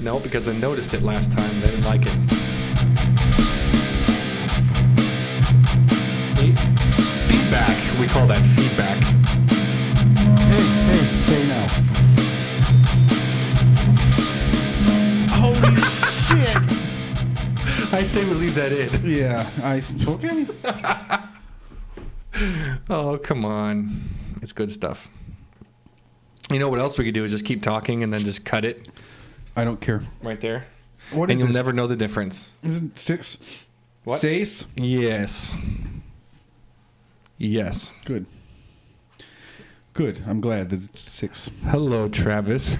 No, because I noticed it last time. And I didn't like it. See? Feedback. We call that feedback. Hey now. Holy shit. I say we leave that in. Yeah, okay. Oh, come on. It's good stuff. You know what else we could do is just keep talking and then just cut it I don't care. right there. What And is you'll this? never know the difference. Is it 6? What? 6? Yes. Yes. Good. Good. I'm glad that it's 6. Hello, Travis.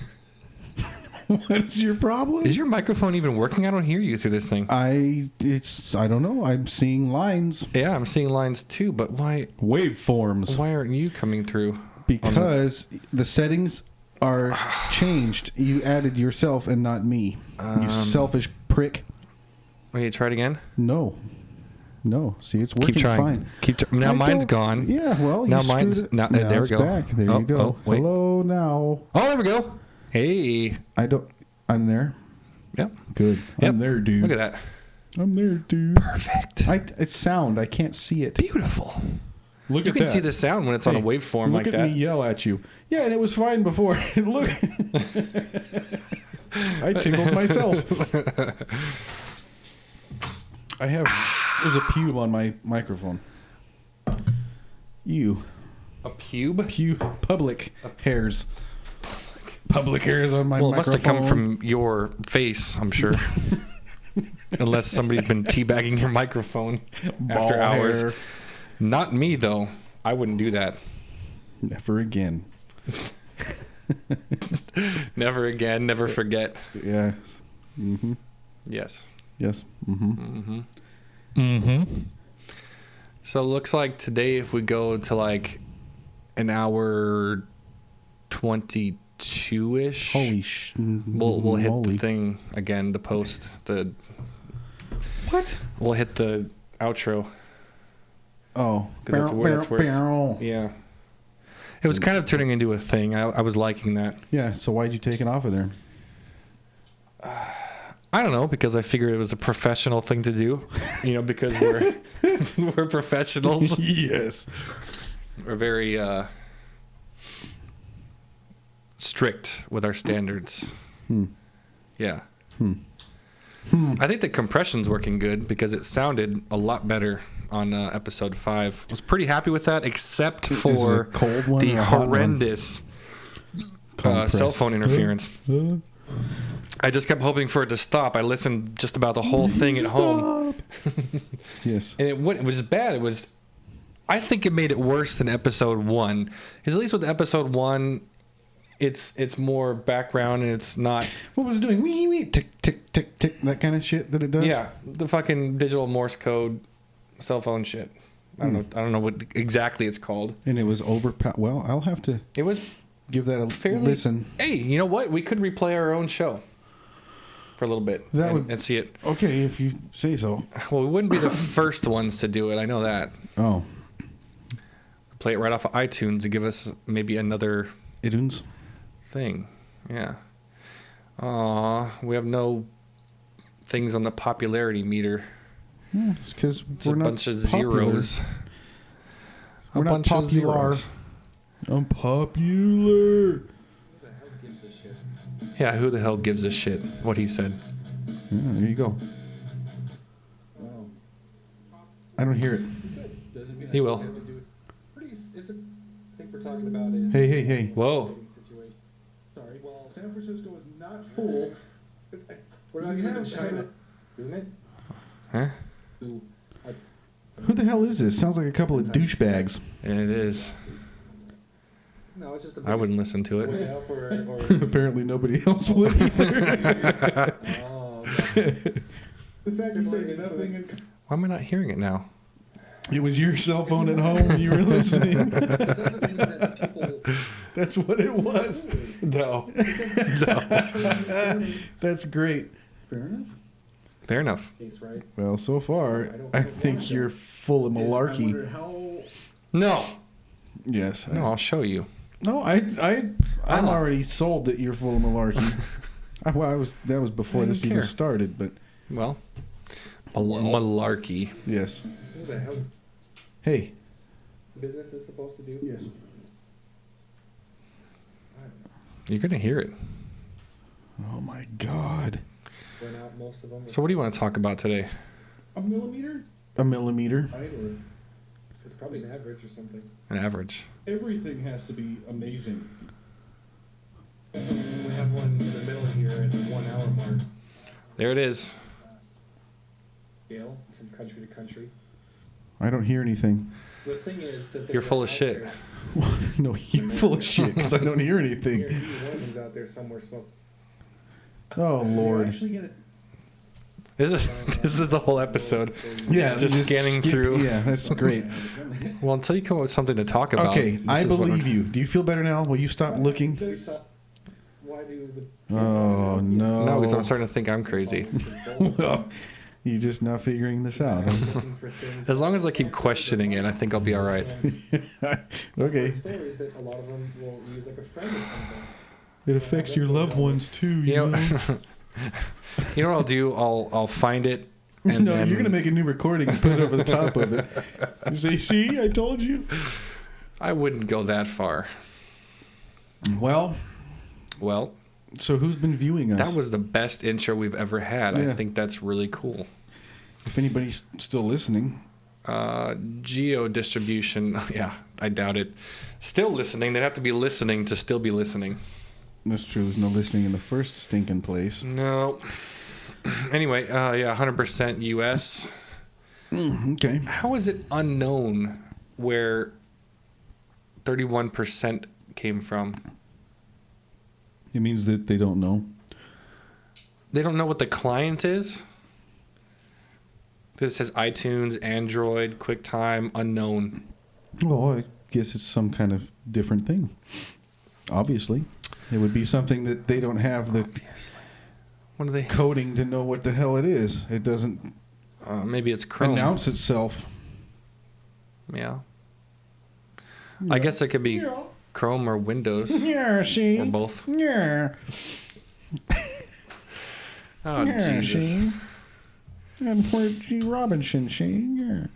What is your problem? Is your microphone even working? I don't hear you through this thing. I don't know. I'm seeing lines. Yeah, I'm seeing lines too, but why Waveforms. why aren't you coming through? Because the settings are changed. You added yourself and not me. You selfish prick. Wait, try it again. No. See, it's working Keep trying. fine. Now I mine's don't- gone. Yeah, well, Now you mine's screwed it. now there we it's go. Back. There you go. Oh, wait. Hello now. Oh, there we go. Hey. I'm there. Yep. Good. Yep. I'm there, dude. Look at that. I'm there, dude. Perfect. It's sound. I can't see it. Beautiful. Look You at can that. see the sound when it's on a waveform look like at that. me yell at you. Yeah, and it was fine before. Look. I tickled myself. There's a pube on my microphone. You. A pube? Public hairs. Public hairs on my Well, it microphone. must have come from your face, I'm sure. Unless somebody's been teabagging your microphone after Ball hours. hair. Not me, though. I wouldn't do that. Never again. Never again. Never forget. Yeah. Mm-hmm. Yes. Yes. Mm-hmm. So it looks like today, if we go to like an hour 22-ish, Holy we'll hit moly. the thing again to post the. What? We'll hit the outro. Oh. Because that's where it's. Yeah. It was kind of turning into a thing. I was liking that. Yeah, so why'd you take it off of there? I don't know, because I figured it was a professional thing to do. You know, because we're we're professionals. Yes. We're very strict with our standards. Yeah. I think the compression's working good because it sounded a lot better on episode 5. I was pretty happy with that, except Is it for a cold one the or a hot one? horrendous Compressed. cell phone interference. I just kept hoping for it to stop. I listened just about the whole thing at home. Yes. And it was bad. I think it made it worse than episode 1. Because at least with episode 1, it's more background and it's not. What was it doing? Wee, wee, tick, tick, tick, tick, that kind of shit that it does? Yeah, the fucking digital Morse code cell phone shit. I don't know what exactly it's called. And it was well, I'll have to It was give that a fairly. listen. Hey, you know what? We could replay our own show for a little bit and see it. Okay, if you say so. Well, we wouldn't be the first ones to do it. I know that. Oh. Play it right off of iTunes to give us maybe another iTunes thing. Yeah. We have no things on the popularity meter. Yeah, it's because It's we're a not bunch of popular. zeros. We're A not bunch of popular. zeros. I'm popular. Yeah, who the hell gives a shit? What he said. Yeah, there you go. I don't hear it. He will. It's a thing we're talking about is Hey. Whoa. situation. Sorry. Well, San Francisco is not full. We're not getting to China, isn't it? Huh? Who the hell is this? Sounds like a couple of douchebags. It is. No, it's just a I wouldn't listen to it. Apparently nobody else would either. Oh, okay. The fact you say nothing and Why am I not hearing it now? It was your cell phone at home and you were listening. doesn't mean that people That's what it was. No. That's great. fair enough. Fair enough. Case, right? Well, so far, I think you're full of I malarkey. wonder how No. Yes. No, I'll show you. No, I'm already sold that you're full of malarkey. That was before I this didn't even care. started, but Well, malarkey. yes. What the hell Hey, business is supposed to do? Yes. You're gonna hear it. oh my God, Went out most of them. So what do you want to talk about today? A millimeter? a millimeter. Right? Or It's probably an average or something. An average. everything has to be amazing. We have one in the middle here at the 1 hour mark. There it is. Scale from country to country. I don't hear anything. The thing is that You're full of shit. No, you're full of shit because I don't hear anything. Guarantee you one of them's out there somewhere smoking. Oh You Lord. actually get it. This is the whole episode. Yeah, Just scanning through. Yeah, that's great. Well, until you come up with something to talk about. Okay, this I is what believe we're- you. Do you feel better now? Will you stop looking? Why do the kids Oh no. No, because I'm starting to think I'm crazy. Well, you're just not figuring this out. As long as I keep questioning it, I think I'll be all right. Okay. Stories that a lot of them will use like a friend or something. It affects your loved ones too. You know, you know what I'll do? I'll find it. And No, then, you're gonna make a new recording and put it over the top of it. You say, "See, I told you." I wouldn't go that far. Well, Well, so who's been viewing us? that was the best intro we've ever had. I Yeah. think that's really cool. If anybody's still listening, Geo distribution. Yeah, I doubt it. Still listening. They'd have to be listening to still be listening. that's true. There's no listening in the first stinking place. No. Anyway, yeah, 100% US. Okay. How is it unknown where 31% came from? It means that they don't know. They don't know what the client is? This says iTunes, Android, QuickTime, unknown. Well, I guess it's some kind of different thing. Obviously, it would be something that they don't have the Obviously. What are they? coding to know what the hell it is. It doesn't Maybe it's Chrome. announce itself. Yeah. I guess it could be Chrome or Windows Yeah, see. or both. Yeah. Oh, Yeah, Jesus. see. And where's G. Robinson, see? Yeah.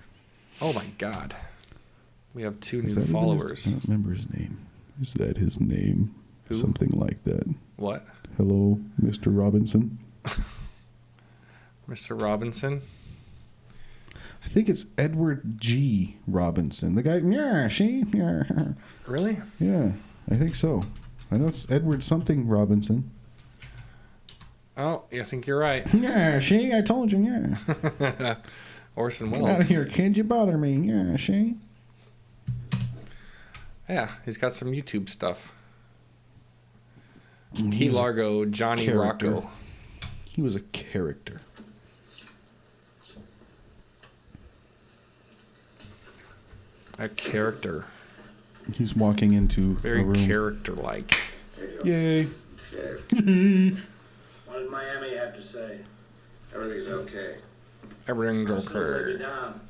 Oh, my God. We have 2 Is new that even followers. I don't remember his name. Is that his name? Who? Something like that. What? Hello, Mr. Robinson. Mr. Robinson? I think it's Edward G. Robinson. The guy, yeah, see? Yeah. Really? Yeah, I think so. I know it's Edward something Robinson. Oh, I think you're right. Yeah, see? I told you, yeah. Orson Get out Welles. of here, kid. You bother me. Yeah, see? Yeah, he's got some YouTube stuff. He Key was a Largo, Johnny character. Rocco. He was a character. A character. He's walking into Very a room. character-like. Yay. Sheriff, what did Miami have to say? Everything's okay. Everything's Soon they'll be okay. down.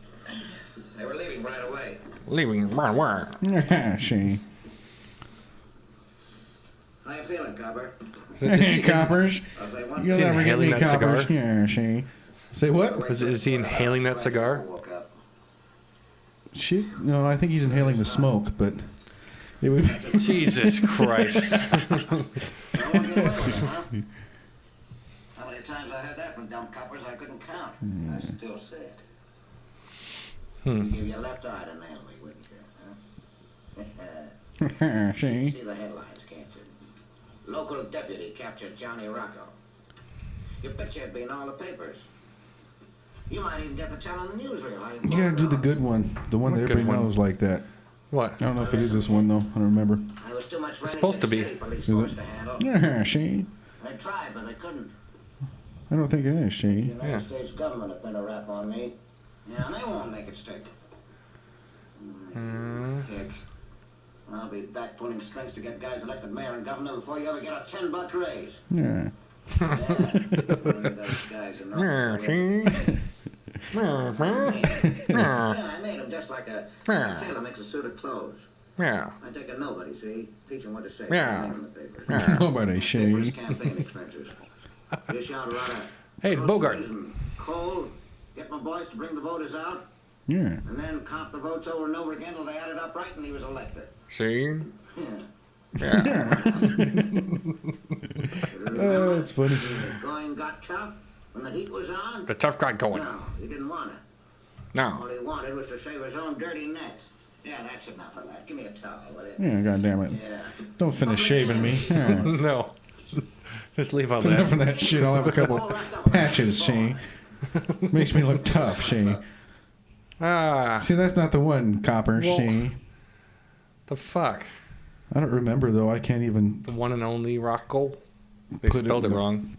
They were leaving right away. Leaving. Wah. Yeah, see? How you feeling, Copper? Hey, coppers. I'll say one You'll Is he never get inhaling me, that cigar? coppers. Yeah, see? Say what? Is he inhaling that cigar? Woke up. Shit. No, I think he's inhaling the smoke, but it would. Jesus Christ. No one get away with it, huh? How many times I heard that from dumb coppers I couldn't count. I still say it. Give your left eye to nail me, wouldn't you? Huh? see? See the headlines, can't you? Local deputy captured Johnny Rocco. Your picture would be in all the papers. You might even get the channel on the newsreel. How You gotta do the good one. The one What that good everybody one? knows like that. What? I don't know if it is this one, though. I don't remember. There was too much It's supposed to be. police Is force it? to handle. Yeah, see? They tried, but they couldn't. I don't think it is, The see? United Yeah. States government have been a rap on me. Yeah, and they won't make it stick. Heck. I'll be back pulling strings to get guys elected mayor and governor before you ever get a $10 raise. Yeah. Yeah. Those guys are Yeah, not see? Yeah, I made them just like a tailor makes a suit of clothes. Yeah. I take a nobody, see? Teach them what to say. Yeah. Name in the paper. Yeah. Nobody, Papers, see? campaign expenses. Fish out a lot of Hey, it's Bogart. groceries and coal. Get my boys to bring the voters out, Yeah. and then count the votes over and over again till they added up right, and he was elected. See? Yeah. Yeah. Oh, it's funny. The going got tough when the heat was on. The tough guy going. No, he didn't want it. No. All he wanted was to save his own dirty necks. Yeah, that's enough of that. Give me a towel, will you? Yeah, God damn it. Yeah. Don't finish shaving me. Yeah. No. Just leave all Enough of that. that shit. I'll have a couple patches, Shane. Makes me look tough, Shane. Ah, See, that's not the one, Copper, Well- Shane. the fuck? I don't remember, though. I can't even The one and only Rocco? They Put it spelled it in the- wrong.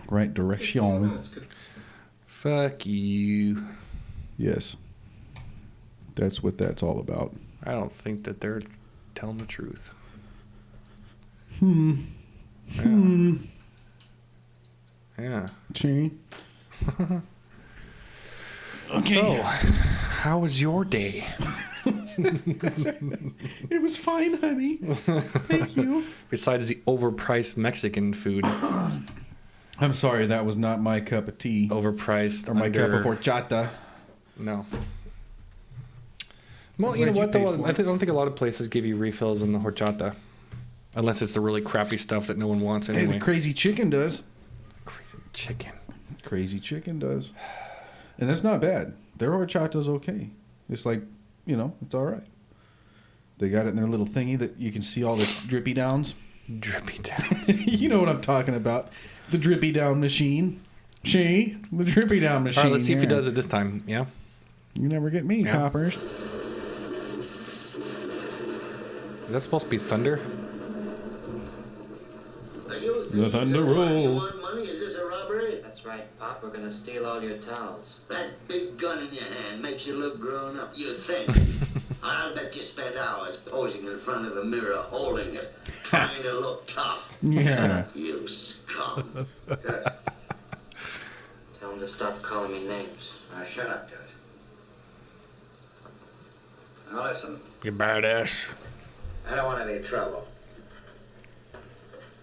right direction. Fuck you. Yes. That's what that's all about. I don't think that they're telling the truth. Hmm. Yeah. Shane. So, how was your day? It was fine, honey. Thank you. Besides the overpriced Mexican food. I'm sorry, that was not my cup of tea. Overpriced. Or my cup of under- horchata. No. Well, you What'd know you what? pay Though? for I it? don't think a lot of places give you refills in the horchata. Unless it's the really crappy stuff that no one wants Hey, anyway. the crazy chicken does. Crazy chicken. Crazy chicken does. And that's not bad. Their horchata's okay. It's like, you know, it's all right. They got it in their little thingy that you can see all the drippy downs. Drippy downs. You know what I'm talking about. The drippy down machine. She, the drippy down machine. All right, let's see if he yeah. does it this time. Yeah? You never get me, Yeah. coppers. Is that supposed to be thunder? The thunder rolls. You want money? Is this a robbery? That's right, Pop. We're gonna steal all your towels. That big gun in your hand makes you look grown up. You think? I'll bet you spend hours posing in front of a mirror, holding it, trying to look tough. Yeah. You scum. Tell them to stop calling me names. Now shut up, Judge. Now listen, You badass. I don't want any trouble.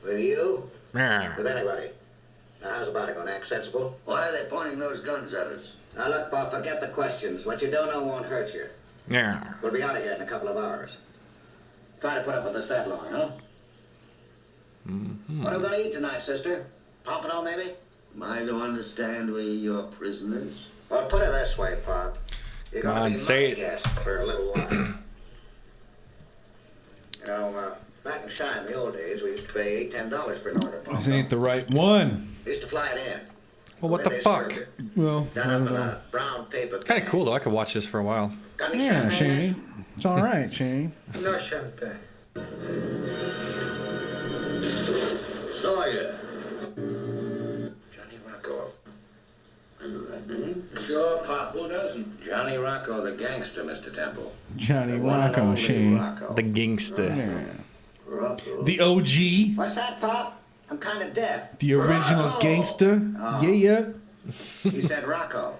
With you? Yeah. With anybody. Now how's about it? Gonna act sensible? Why are they pointing those guns at us? Now look, Bob, forget the questions. What you don't know won't hurt you. Yeah. We'll be out of here in a couple of hours. Try to put up with us that long, huh? What are we gonna eat tonight, sister? Pompano, maybe? Am I to understand we're your prisoners? Well, put it this way, Pop. You're Come gonna on, be say my it. guest for a little while. You know, back in China in the old days, we used to pay $8-10 for an order of This pompano. ain't the right one. Used to fly it in. Well, what Then the they fuck? served it, Well, I done don't up in know. a brown paper Kind of bag. cool, though. I could watch this for a while. Got any Yeah, champagne? Shane. It's all right, Shane. No champagne. Sawyer. Johnny Rocco. I know that name. Sure, Pop. Who doesn't? Johnny Rocco, the gangster, Mr. Temple. Johnny The one and Rocco, only Shane. Rocco. The gangsta. Yeah. Rocco. The OG. What's that, Pop? I'm kind of deaf. The original Rocco. gangsta. Oh. Yeah. He said Rocco.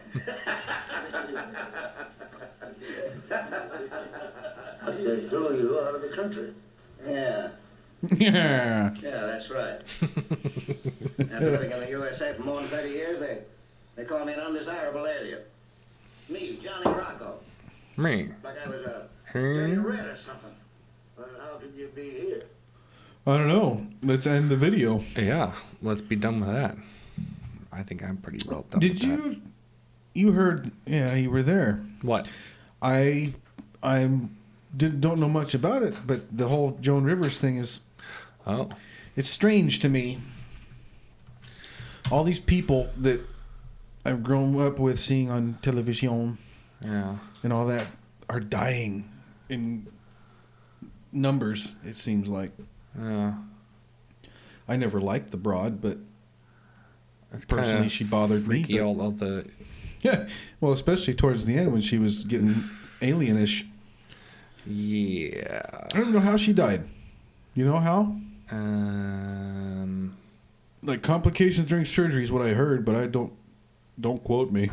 They threw you out of the country. Yeah. Yeah. Yeah, that's right. After living in the USA for more than 30 years, they call me an undesirable alien. Me, Johnny Rocco. Me. Like I was a dirty Hmm? red or something. But how could you be here? I don't know. Let's end the video. Yeah. Let's be done with that. I think I'm pretty well done Did with you? You heard? Yeah, you were there. that. What? I don't know much about it, but the whole Joan Rivers thing is Oh. it's strange to me. All these people that I've grown up with seeing on television Yeah. and all that are dying in numbers, it seems like. Yeah. I never liked the broad, but It's Personally, kinda she bothered me, freaky, but- all the yeah, well, especially towards the end when she was getting alienish. yeah. I don't know how she died. You know how? Like complications during surgery is what I heard, but I don't quote me.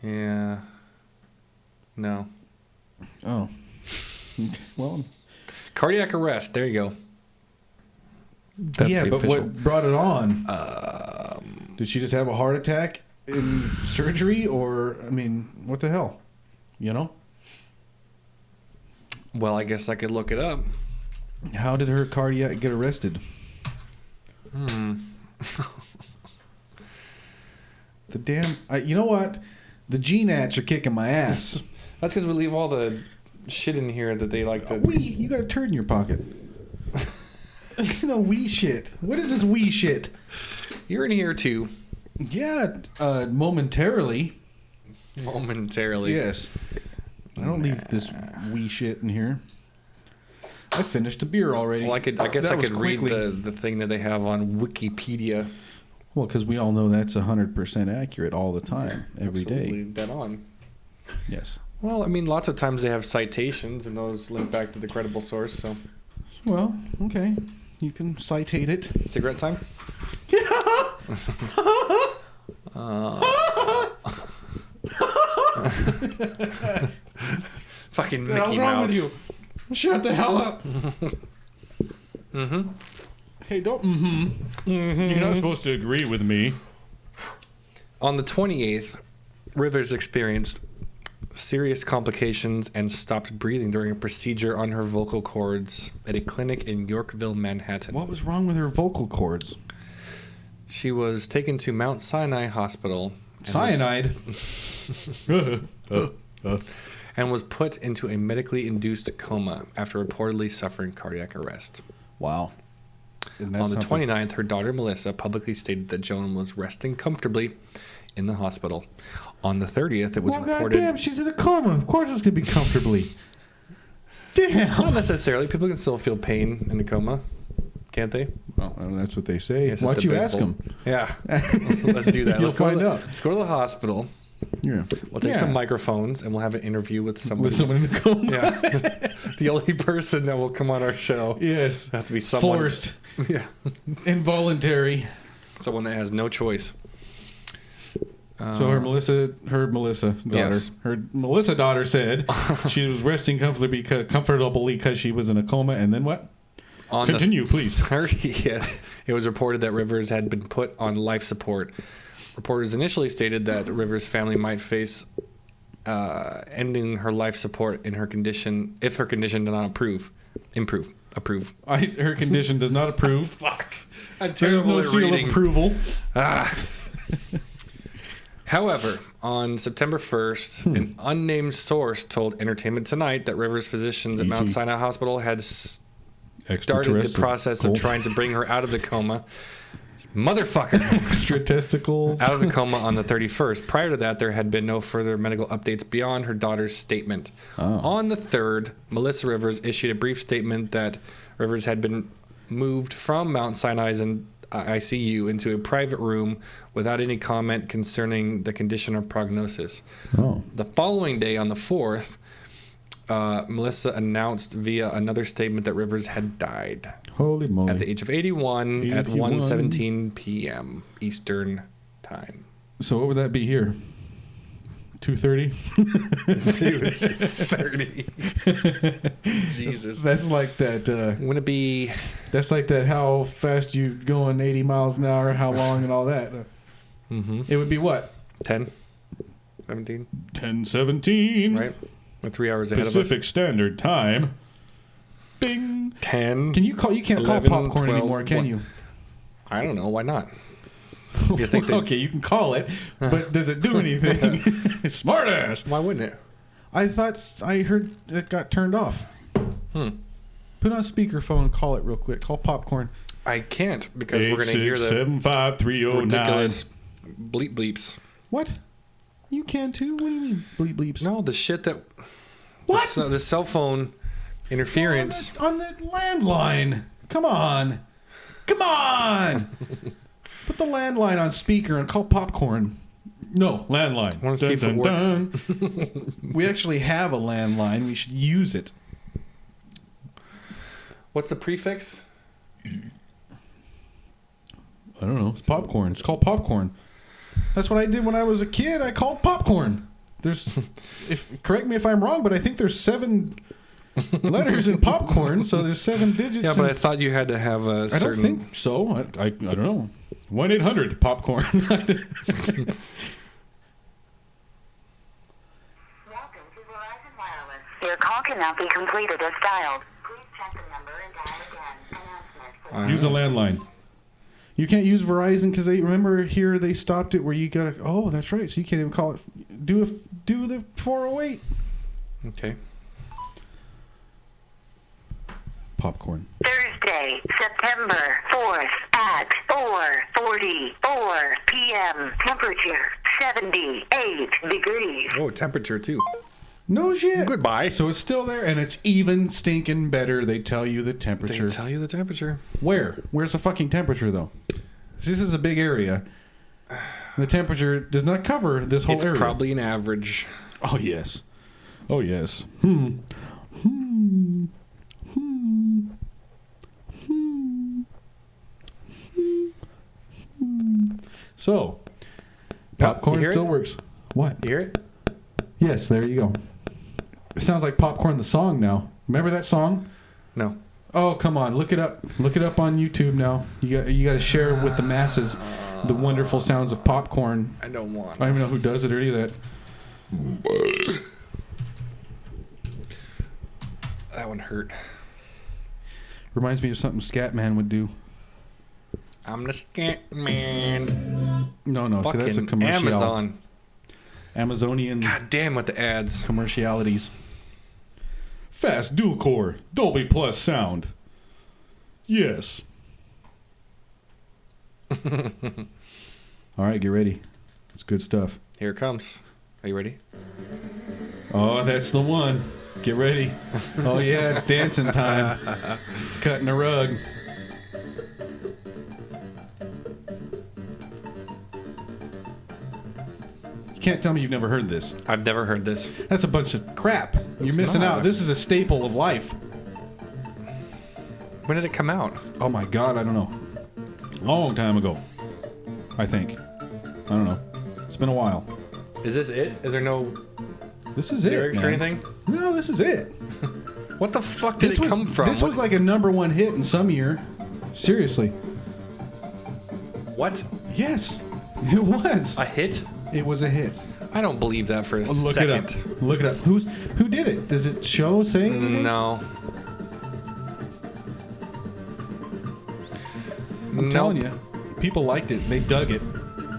Yeah. No. Oh. Well, Cardiac arrest. There you go. That's yeah, the but official. what brought it on? Did she just have a heart attack in surgery, or I mean, what the hell? You know? Well, I guess I could look it up. How did her cardiac get arrested? The damn. You know what? The GNATs are kicking my ass. That's because we leave all the shit in here that they like to. You got a turd in your pocket. Wee shit. What is this wee shit? You're in here too. Yeah, momentarily. Momentarily. Yes. I don't leave this wee shit in here. I finished a beer already. Well, I guess That I was could read quickly. the thing that they have on Wikipedia. Well, because we all know that's 100% accurate all the time, every day. Absolutely dead on. Yes. Well, I mean, lots of times they have citations, and those link back to the credible source. So, Well, okay. You can citate it. cigarette time. Fucking What the hell's Mickey wrong Mouse. with you? Shut the hell up. Mm-hmm. Hey, don't You're not supposed to agree with me. On the 28th, Rivers experienced serious complications and stopped breathing during a procedure on her vocal cords at a clinic in Yorkville, Manhattan. What was wrong with her vocal cords? She was taken to Mount Sinai Hospital and Cyanide. and was put into a medically induced coma after reportedly suffering cardiac arrest. Wow. On the 29th, her daughter Melissa publicly stated that Joan was resting comfortably in the hospital. On the 30th, it was reported... goddamn, she's in a coma. Of course it's going to be comfortably. Damn. Not necessarily. People can still feel pain in a coma, can't they? Well, that's what they say. Guess Why it's don't you ask debatable. them? Yeah. Let's do that. You'll Let's go find to the, out. Let's go to the hospital. Yeah. We'll take some microphones and we'll have an interview with somebody. With someone in a coma. Yeah. The only person that will come on our show Yes. have to be someone. Forced. Yeah. Involuntary. Someone that has no choice. So her Melissa daughter, Yes. her Melissa daughter said she was resting comfortably because she was in a coma, and then what? On Continue, the please. 30th, it was reported that Rivers had been put on life support. Reporters initially stated that Rivers' family might face ending her life support in her condition if her condition did not approve. Her condition does not approve. Fuck. I'm There's terrible no at seal reading. of approval. However, on September 1st, an unnamed source told Entertainment Tonight that Rivers' physicians at Mount Sinai Hospital had started the process of trying to bring her out of the coma. Motherfucker. Extra testicles. Out of the coma on the 31st. Prior to that, there had been no further medical updates beyond her daughter's statement. On the 3rd, Melissa Rivers issued a brief statement that Rivers had been moved from Mount Sinai's ICU into a private room without any comment concerning the condition or prognosis. The following day, on the 4th, Melissa announced via another statement that Rivers had died. Holy moly. At the age of 81 at 1:17 p.m. Eastern Time. So what would that be here? 2:30? 2:30. Jesus. That's like that. Wouldn't it be... That's like that. How fast you going 80 miles an hour? How long and all that? Mm-hmm. It would be what? 10? 17? 10:17. Right? We're 3 hours ahead Pacific of us. Standard Time. Bing. 10. Can you call? You can't 11, call popcorn 12, anymore, can 1. you? I don't know. Why not? You think that... Okay, you can call it, but does it do anything? Smart ass. Why wouldn't it? I heard it got turned off. Put on speakerphone and call it real quick. Call popcorn. I can't because we're going to hear the 8675309. ridiculous bleep bleeps. What? You can too? What do you mean bleep bleeps? No, the shit that... What? The cell phone interference. On the landline. Come on. Come on. Put the landline on speaker and call popcorn. No, landline. I want to see if it works. We actually have a landline. We should use it. What's the prefix? I don't know. It's popcorn. It's called popcorn. That's what I did when I was a kid. I called popcorn. Correct me if I'm wrong, but I think there's 7 letters in popcorn, so there's 7 digits. Yeah, but I thought you had to have a I certain. don't think so. I don't know. 1-800-popcorn. Welcome to Verizon Wireless. Your call cannot be completed as dialed. Please check the number and dial again. Announcement. Use a landline. You can't use Verizon because they remember here they stopped it where you gotta. Oh, that's right. So you can't even call it. Do the 408. Okay. Popcorn. Thursday, September 4th at 4:44 p.m. Temperature 78 degrees. Oh, temperature too. No shit. Goodbye. So it's still there, and it's even stinking better. They tell you the They temperature. tell you the temperature. Where? Where's the fucking temperature though? This is a big area. The temperature does not cover this whole It's area. probably an average. Oh yes. Oh yes. So, popcorn You hear still it? works. What? You hear it? Yes, there you go. It sounds like Popcorn the song now. Remember that song? No. Oh, come on, look it up. Look it up on YouTube now. You got to share with the masses the wonderful sounds of popcorn. I don't want. I don't even know who does it or any of that. That one hurt. Reminds me of something Scatman would do. I'm the scat man. No, see, Fucking that's a commercial. Amazon. Amazonian God damn with the ads. commercialities. Fast dual core, Dolby Plus sound. Yes. All right, get ready. It's good stuff. Here it comes. Are you ready? Oh, that's the one. Get ready. Oh yeah, it's dancing time. Cutting a rug. You can't tell me you've never heard this. I've never heard this. That's a bunch of crap. You're It's missing not. out. This is a staple of life. When did it come out? Oh my god, I don't know. Long time ago. I think. I don't know. It's been a while. Is this it? Is there no This is it. lyrics or man. anything? No, this is it. What the fuck did it come from? This was like a #1 hit in some year. Seriously. What? Yes. It was. A hit? It was a hit. I don't believe that for a Look second. it up. Look it up. Who did it? Does it say anything? No. I'm telling you. People liked it. They dug it.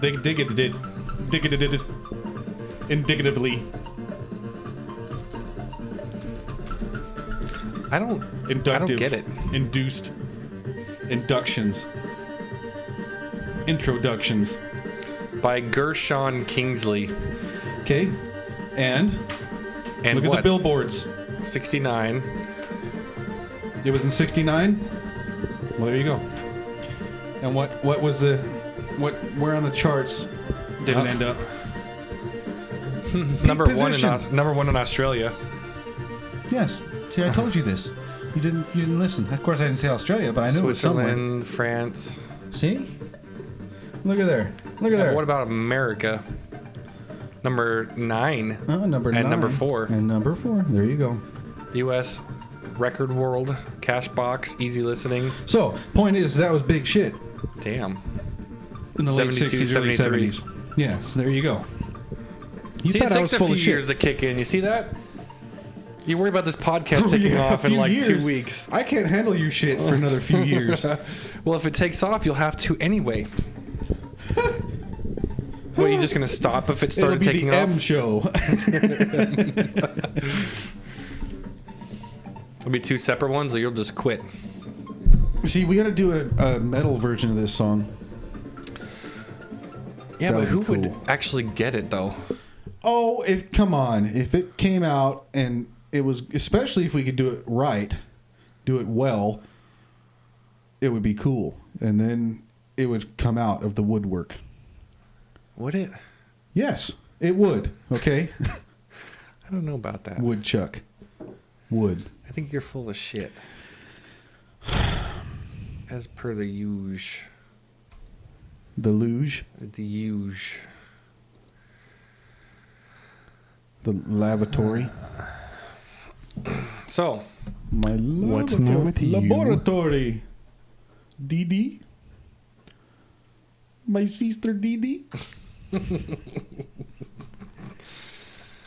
They dig it. Indicatively. I don't Inductive. get it. Induced. Inductions. Introductions. By Gershon Kingsley. Okay. And And look what? at the billboards. 69. It was in 69? Well, there you go. And what was the where on the charts did it end up? Number one position. number one in Australia. Yes. See, I told you this. You didn't listen. Of course I didn't say Australia, but I knew it was somewhere. Switzerland, France. See? Look at there. Look at Yeah, there. what about America? Number 9. Number and 9. number 4. And number 4. There you go. US Record World, Cashbox, Easy Listening. So, point is, that was big shit. Damn. In the late 72, 60s, early 73. 70s. Yes, there you go. You See, thought it I takes was a full few of shit. years to kick in. You see that? You worry about this podcast Oh, taking yeah, a off in few like 2 years. weeks. I can't handle your shit for another few years. Well, if it takes off, you'll have to anyway. What, are you just going to stop if it started It'll be taking the off? M show. It'll be 2 separate ones, or you'll just quit. See, we got to do a metal version of this song. Yeah, That but would who be cool. would actually get it, though? Oh, come on. If it came out and it was, especially if we could do it right, do it well, it would be cool. And then it would come out of the woodwork. Would it? Yes, it would. Okay? I don't know about that. Woodchuck. Wood. I think you're full of shit. As per the usual. The luge. The usual. The lavatory. So, My What's new with you? laboratory. Dee. My sister Dee.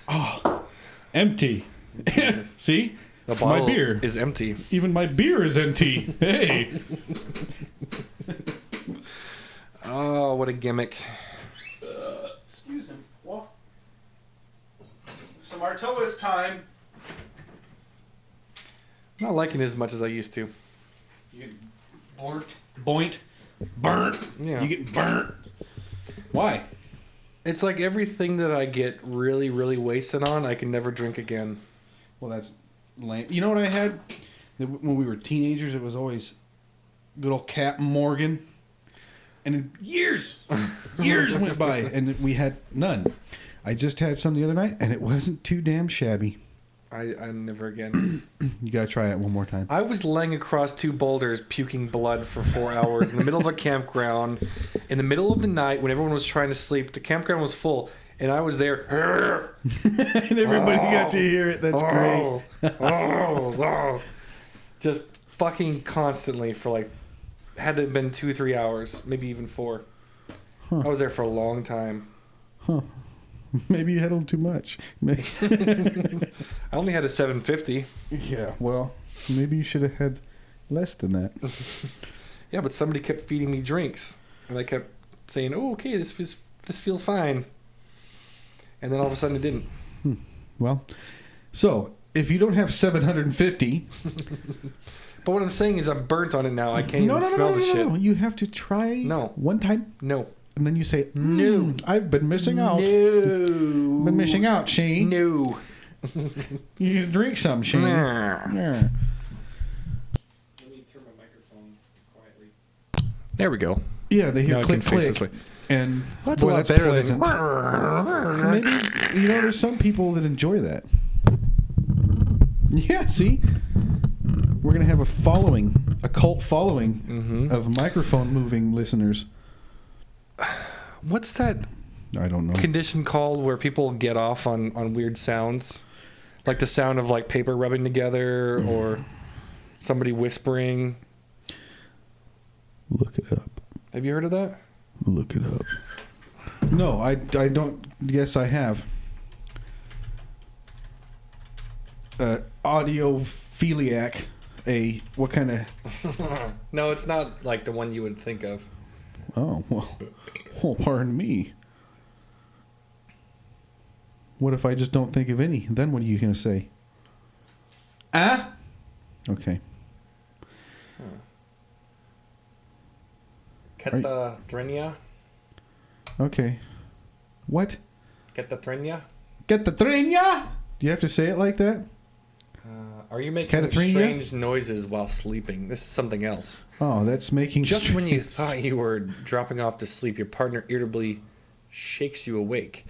Oh, empty. See? the My bottle beer. is empty. Even my beer is empty. Hey. Oh, what a gimmick. Excuse him. What? Some Artois time. Not liking it as much as I used to. You get burnt. Yeah. You get burnt. Why? It's like everything that I get really, really wasted on, I can never drink again. Well, that's lame. You know what I had when we were teenagers? It was always good old Captain Morgan. And years went by, and we had none. I just had some the other night, and it wasn't too damn shabby. I never again. You gotta try it one more time. I was laying across 2 boulders puking blood for 4 hours in the middle of a campground in the middle of the night when everyone was trying to sleep. The campground was full, and I was there. And everybody got to hear it. That's great. Oh. Just fucking constantly for like, had to have been 2-3 hours, maybe even 4. I was there for a long time. Maybe you had a little too much. I only had a 750. Yeah, well, maybe you should have had less than that. Yeah, but somebody kept feeding me drinks, and I kept saying, "Oh, okay, this feels fine," and then all of a sudden it didn't. Well, so if you don't have 750, But what I'm saying is I'm burnt on it now. I can't even smell the shit. no. You have to try one time, No. and then you say, No. I've been missing out. No. Been missing out, Shane. No. You need to drink some, Shane. Nah. Yeah. Let me turn my microphone quietly. There we go. Yeah, they hear Now I click, can face click. this way. And That's boy, a lot that's better pleasant. than. Maybe, there's some people that enjoy that. Yeah, see? We're going to have a cult following of microphone moving listeners. What's that I don't know. condition called where people get off on weird sounds? Like the sound of like paper rubbing together or somebody whispering. Look it up. Have you heard of that? Look it up. No, I don't guess I have. Audiophiliac. What kind of... No, it's not like the one you would think of. Oh, well, pardon me. What if I just don't think of any? Then what are you going to say? Ah? Okay. Ketatrenia? Okay. What? Ketatrenia? Get the trina? Do you have to say it like that? Are you making Ketatrenia? strange noises while sleeping? This is something else. Oh, that's making... Just when you thought you were dropping off to sleep, your partner irritably shakes you awake.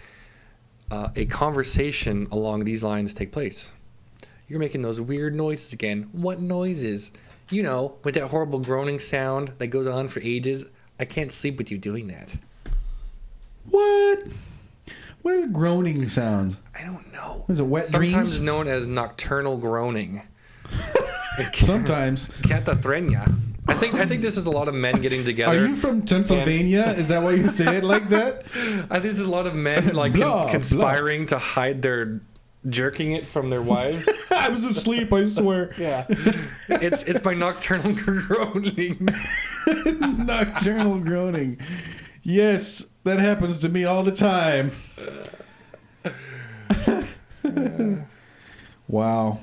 A conversation along these lines take place. You're making those weird noises again. What noises? You know, with that horrible groaning sound that goes on for ages. I can't sleep with you doing that. What? What are the groaning sounds? I don't know. Is it wet Sometimes dreams? known as nocturnal groaning. Sometimes. Ketatrenia. I think this is a lot of men getting Are together. you from Pennsylvania? Is that why you say it like that? I think this is a lot of men like Blah, conspiring to hide their jerking it from their wives. I was asleep, I swear. Yeah. It's by nocturnal groaning. Nocturnal groaning. Yes, that happens to me all the time. Wow.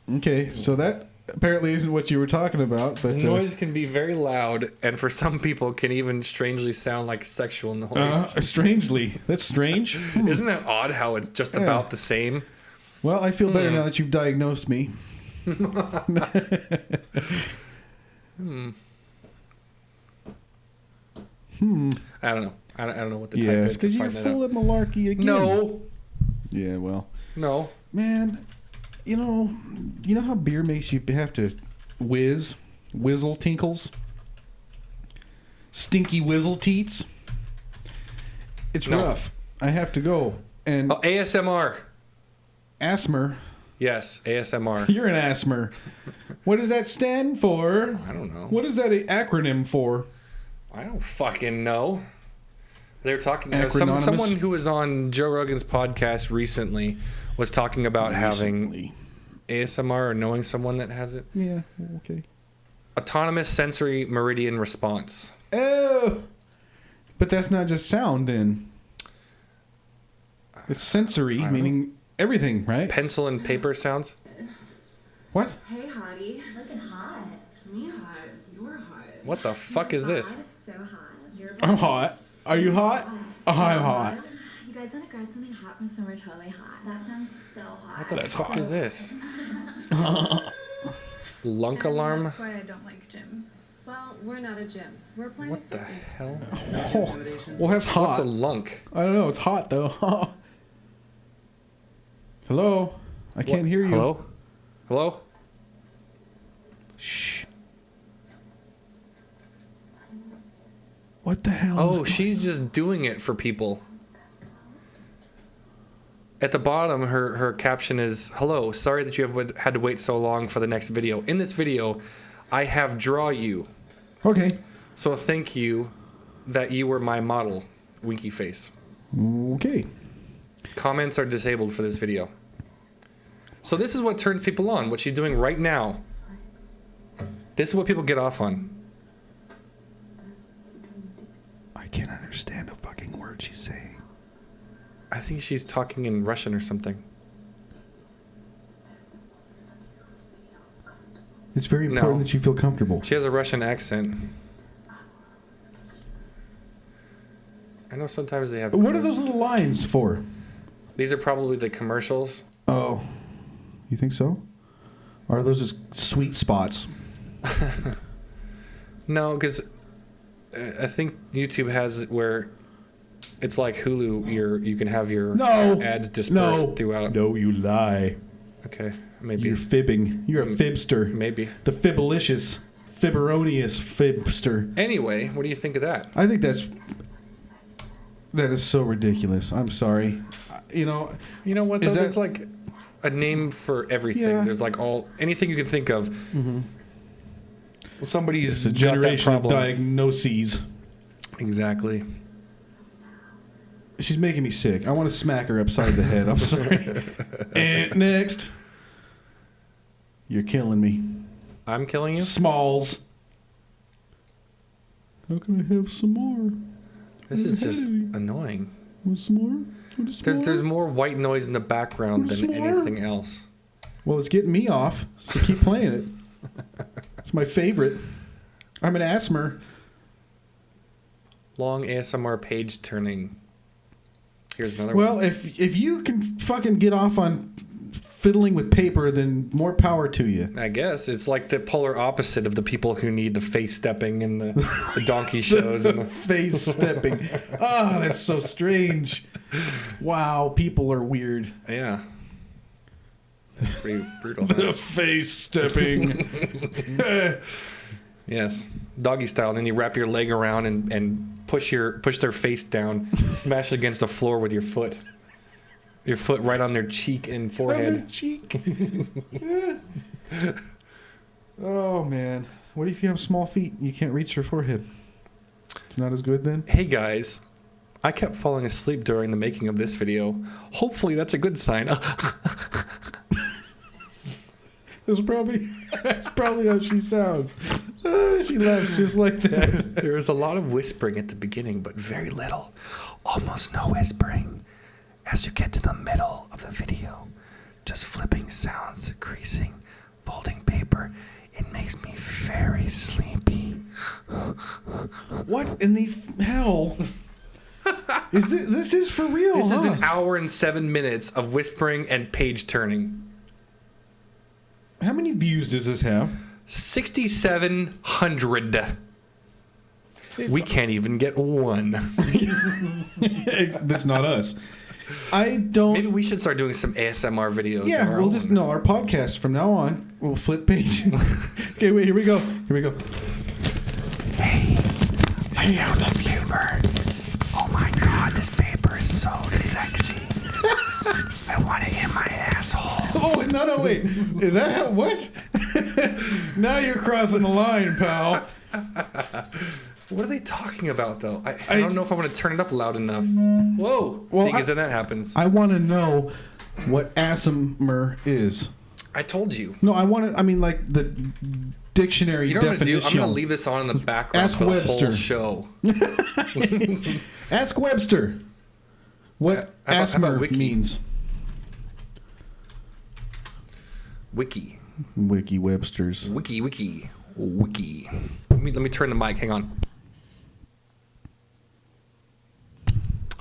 Okay, so that apparently isn't what you were talking about, but Noise can be very loud, and for some people can even strangely sound like sexual noise. strangely, that's strange. Isn't that odd how it's just about the same? Well, I feel better now that you've diagnosed me. I don't know. I don't know what the type Yes, is to because you're find that full out. of malarkey again. No. Yeah, well, No. man, you know how beer makes you have to whizzle tinkles, stinky whizzle teats. It's No. rough. I have to go and Oh, ASMR. asthma. Yes, ASMR. You're an asthma. What does that stand for? I don't know. What is that an acronym for? I don't fucking know. They were talking. Acronymous? Someone who was on Joe Rogan's podcast recently was talking about having ASMR or knowing someone that has it. Yeah, okay. Autonomous sensory meridian response. Oh, but that's not just sound then. It's sensory, meaning everything, right? Pencil and paper sounds. What? Hey, hottie. Looking hot. Me hot. You're hot. What the fuck is this? So hot. You're I'm hot. Are you hot? Oh, I'm hot. You guys want to grab something hot from somewhere totally hot? That sounds so hot. What the fuck is this? Lunk alarm? That's why I don't like gyms. Well, we're not a gym. We're Planet What the Fitness. hell? Oh, well, that's hot. What's a lunk? I don't know. It's hot though. Hello? I can't hear you. Hello? Hello? Shh. What the hell? Oh, she's just doing it for people. At the bottom, her caption is, "Hello, sorry that you have had to wait so long for the next video. In this video, I have draw you. Okay. So thank you that you were my model, winky face. Okay. Comments are disabled for this video." So this is what turns people on, what she's doing right now. This is what people get off on. I can't understand a fucking word she's saying. I think she's talking in Russian or something. It's very important No. that you feel comfortable. She has a Russian accent. I know sometimes they have... What are those little lines for? These are probably the commercials. Oh. You think so? Or are those just sweet spots? No, because I think YouTube has it where it's like Hulu. You can have your ads dispersed throughout. No, you lie. Okay, maybe. You're fibbing. You're a fibster. Maybe. The fibbalicious, fibberonious fibster. Anyway, what do you think of that? I think that is so ridiculous. I'm sorry. You know what? Is Though? that- There's like a name for everything. Yeah. There's like anything you can think of. Mm-hmm. Somebody's It's a got that generation of problem. diagnoses. Exactly. She's making me sick. I want to smack her upside the head. I'm sorry. And next. You're killing me. I'm killing you? Smalls. How can I have some more? This is just Hey. annoying. Want some more? Want some There's more? more white noise in the background Want than some more? anything else. Well, it's getting me off, so keep playing it. It's my favorite. I'm an asthma. Long ASMR page turning. Here's another Well, one. if you can fucking get off on fiddling with paper, then more power to you. I guess it's like the polar opposite of the people who need the face stepping and the donkey shows and the Face stepping. Oh, that's so strange. Wow, people are weird. yeah. That's pretty brutal. The Huh? face stepping. Yes, doggy style. And then you wrap your leg around and push their face down, smash against the floor with your foot. Your foot right on their cheek and On their forehead. cheek. Oh man, what if you have small feet? You can't reach your forehead. It's not as good then. Hey guys, I kept falling asleep during the making of this video. Hopefully that's a good sign. That's probably how she sounds. She laughs just like that. There was a lot of whispering at the beginning, but very little. Almost no whispering. As you get to the middle of the video, just flipping sounds, creasing, folding paper. It makes me very sleepy. What in the hell? Is this is for real? This is huh? an hour and 7 minutes of whispering and page turning. How many views does this have? 6,700. We can't even get one. That's not us. I don't. Maybe we should start doing some ASMR videos. of Yeah, our we'll own. just our podcast from now on. We'll flip page. Okay, wait. Here we go. Hey, I found this paper. Oh my god, this paper is so sexy. I want it in my asshole. Oh, no, wait. Is that how, what? Now you're crossing the line, pal. What are they talking about, though? I don't know if I want to turn it up loud enough. Whoa. Well, See, because then that happens. I want to know what ASMR is. I told you. No, I mean, like the dictionary You know what I'm going to do? definition. I'm going to leave this on in the background Ask for the Webster. whole show. Ask Webster what How about ASMR Wiki? means. Wiki. Wiki Webster's. Wiki. Let me turn the mic. Hang on.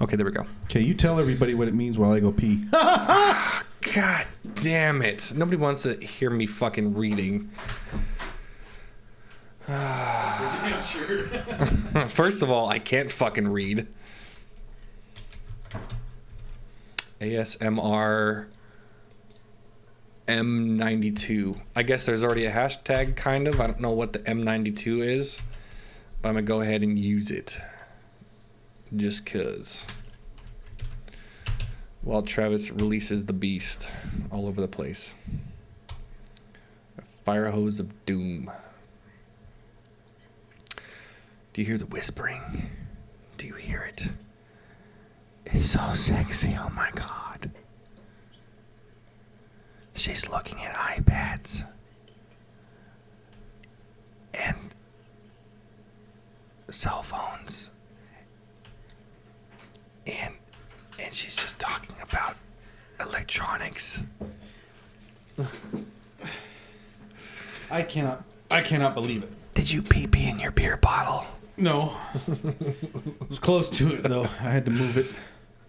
Okay, there we go. Okay, you tell everybody what it means while I go pee. God damn it. Nobody wants to hear me fucking reading. First of all, I can't fucking read. ASMR M92. I guess there's already a hashtag, kind of. I don't know what the M92 is, but I'm going to go ahead and use it. Just because. While Travis releases the beast all over the place. A fire hose of doom. Do you hear the whispering? Do you hear it? It's so sexy, oh my god. She's looking at iPads. And cell phones. And she's just talking about electronics. I cannot believe it. Did you pee in your beer bottle? No. It was close to it, though. I had to move it.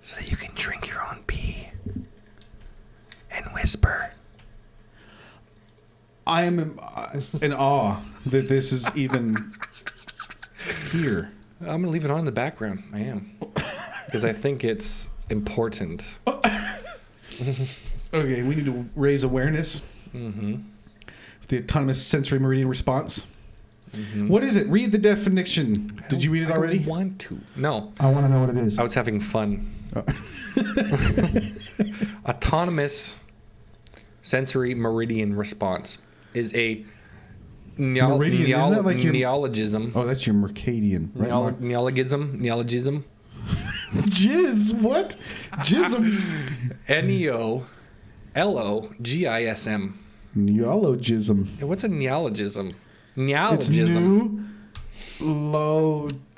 So that you can drink your own pee. And whisper. I am in awe that this is even here. I'm going to leave it on in the background. I am. Because I think it's important. Okay, we need to raise awareness. Mm-hmm. The autonomous sensory meridian response. Mm-hmm. What is it? Read the definition. Did you read it already? I don't want to. No. I want to know what it is. I was having fun. Autonomous sensory meridian response is a Meridian, isn't that like your- neologism. Oh, that's your Mercadian. Right, Mark? Neologism? Jizz, what? Jism. Neologism. Neologism. What's a neologism? It's Neologism. new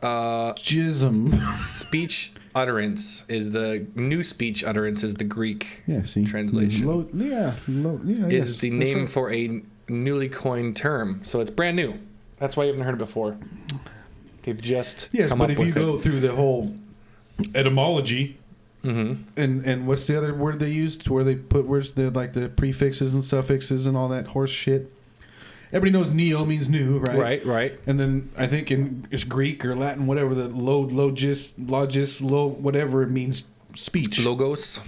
logism. Speech utterance is the new speech utterance is the Greek Yeah, see. translation. Yeah, Is yes, the that's name right. for a newly coined term. So it's brand new. That's why you haven't heard it before. They've just Yes, come but up if you with go it. through the whole etymology, Mm-hmm. and what's the other word they used where they put where's the like the prefixes and suffixes and all that horse shit? Everybody knows neo means new, right? Right. And then I think in it's Greek or Latin, whatever the logis, whatever it means, speech. Logos.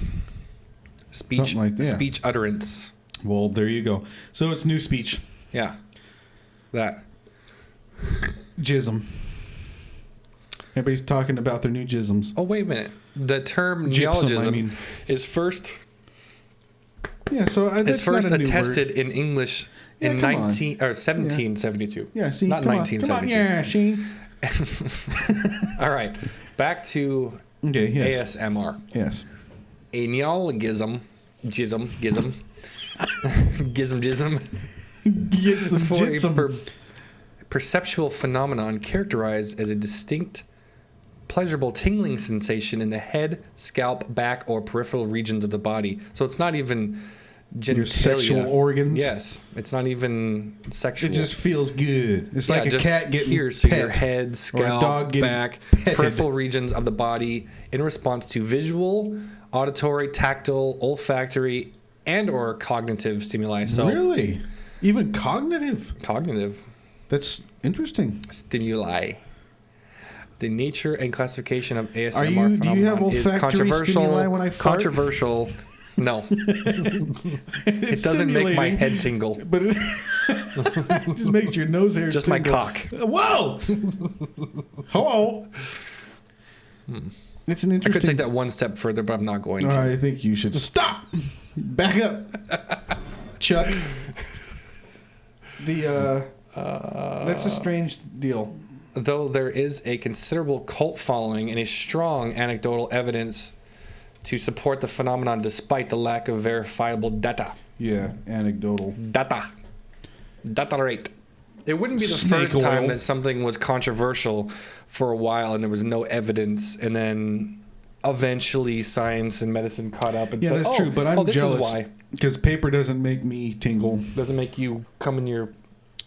Speech. Something like that. Speech utterance. Well, there you go. So it's new speech. Yeah. That. Jism. Everybody's talking about their new jisms. Oh, wait a minute. The term Gypsum, neologism I mean. is first Yeah, so that's first not a new attested word. in English in Yeah, come on. 1772. Yeah, see, not come on, 1972. Come on, yeah, see. All right. Back to Okay, yes. ASMR. Yes. A neologism, gizm, gizm, Get some for a jism. perceptual phenomenon characterized as a distinct, pleasurable tingling sensation in the head, scalp, back, or peripheral regions of the body. So it's not even genitalia. Your sexual organs? Yes, it's not even sexual. It just feels good. It's like a just cat getting here. So pet. your head, Or a scalp, dog getting back, petted. peripheral regions of the body in response to visual, auditory, tactile, olfactory, and or cognitive stimuli. So Really? Even cognitive? cognitive That's interesting. stimuli. The nature and classification of ASMR Do you have phenomenon is olfactory stimuli when I controversial. fart? Controversial. No, it doesn't make my head tingle. But it just makes your nose hairs Just my tingle. cock. Whoa! Hello. It's an I interesting. could take that one step further, but I'm not going to. I think you should stop. Back up, Chuck. That's a strange deal. Though there is a considerable cult following and a strong anecdotal evidence to support the phenomenon despite the lack of verifiable data. Yeah, anecdotal. Data rate. It wouldn't be the Snake first time oil. that something was controversial for a while and there was no evidence, and then eventually science and medicine caught up and Yeah, said, that's true, but I'm this jealous. is why. Because paper doesn't make me tingle. Doesn't make you come in your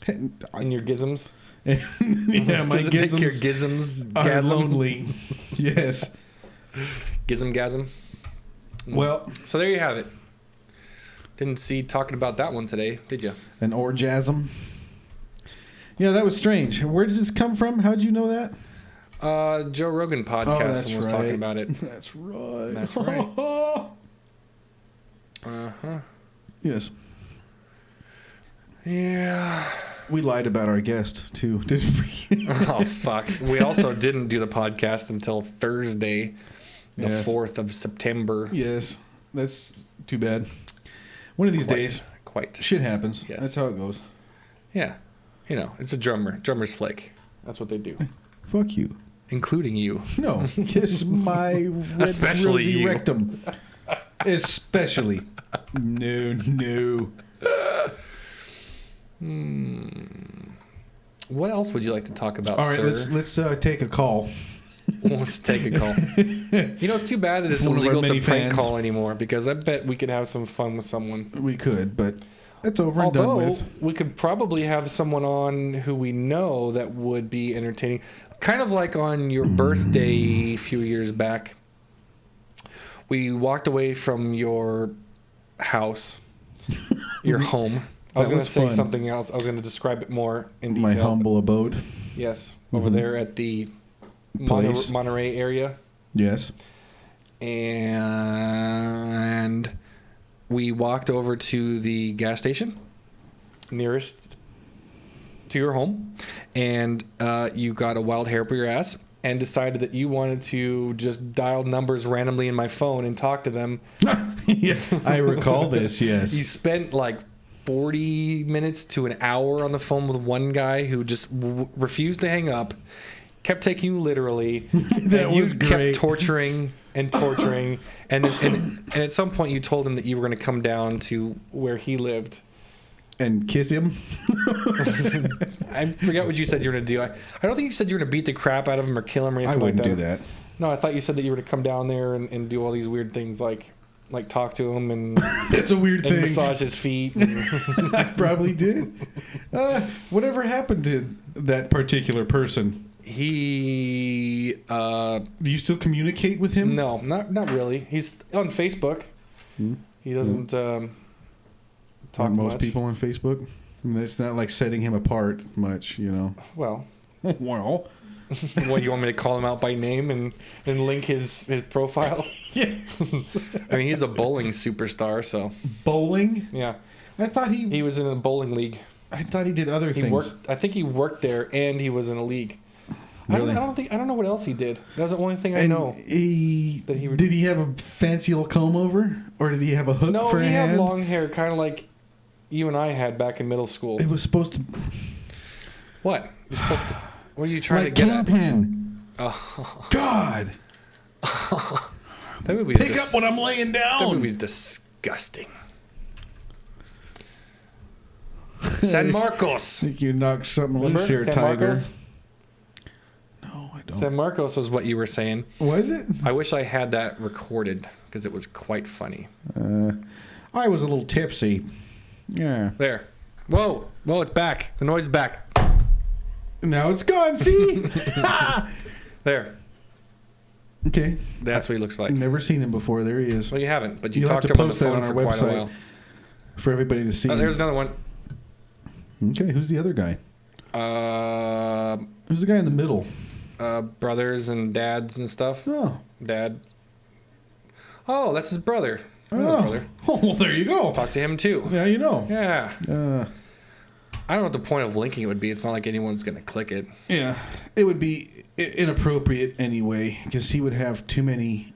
gizms. Yeah, my Does it make your gizms gizms are gasm? lonely. Yes. Gizm-gasm. Well, So there you have it. Didn't see talking about that one today, did you? an orgasm. Yeah, that was strange. Where did this come from? How'd you know that? Joe Rogan podcast that's and was right. talking about it. That's right. That's right. Uh-huh. Yes. Yeah. We lied about our guest, too, didn't we? Oh, fuck. We also didn't do the podcast until Thursday, the Yes. 4th of September. Yes. That's too bad. One of these days, Quite. shit happens. Yes. That's how it goes. Yeah. You know, it's a drummer. Drummer's flake. That's what they do. Fuck you. Including you. No. Kiss my red Especially rosy you. rectum. Especially. No. What else would you like to talk about, All right, sir? let's take a call. Let's take a call. You know, it's too bad that it's One of our illegal to many prank fans. call anymore, because I bet we could have some fun with someone. We could, but that's over and done Although, with. we could probably have someone on who we know that would be entertaining. Kind of like on your birthday a few years back. We walked away from your house, your home. I was That going to was say fun. something else. I was going to describe it more in detail. My humble abode. Yes, over Mhm. there at the Place. Monterey area. Yes. And we walked over to the gas station nearest to your home, and you got a wild hair up your ass and decided that you wanted to just dial numbers randomly in my phone and talk to them. Yeah, I recall this, yes. You spent like 40 minutes to an hour on the phone with one guy who just refused to hang up, kept taking you literally, That and you was great. kept torturing, and at some point you told him that you were going to come down to where he lived. And kiss him? I forget what you said you were going to do. I don't think you said you were going to beat the crap out of him or kill him or anything I wouldn't like do that. No, I thought you said that you were to come down there and do all these weird things like talk to him and That's a weird and thing. massage his feet. And I probably did. Whatever happened to that particular person? he Do you still communicate with him? no, not really. He's on Facebook. He doesn't talk Like most much. people on Facebook? I mean, it's not like setting him apart much, you know. Well, Well. what, you want me to call him out by name and link his profile? Yeah. I mean, he's a bowling superstar, so Bowling? yeah. I thought He was in a bowling league. I thought he did other He things. worked. I think he worked there, and he was in a league. Really? I don't know what else he did. That's the only thing I And know. did he would- he have a fancy little comb over, or did he have a hook No, for a he hand? had long hair, kind of like you and I had back in middle school. It was supposed to What? You're supposed to? What are you trying like to get at? Kingpin. Oh, God, that movie's pick up what I'm laying down. That movie's disgusting. San Marcos. I think you knocked something Remember loose here, San Tiger. Marcos? No, I don't. San Marcos was what you were saying. Was it? I wish I had that recorded because it was quite funny. I was a little tipsy. Yeah. There. Whoa, it's back. The noise is back. Now it's gone. See? There. Okay. That's what he looks like. Never seen him before. There he is. Well, you haven't, but you You'll have talked to to him on the post that phone on for our quite a website while. for everybody to see. Oh, there's another one. Okay, who's the other guy? Who's the guy in the middle? Brothers and dads and stuff. Oh. Dad. Oh, that's his brother. I know his brother. Oh, well, there you go. Talk to him too. Yeah, you know. Yeah. Uh, I don't know what the point of linking it would be. It's not like anyone's going to click it. yeah. It would be inappropriate anyway, because he would have too many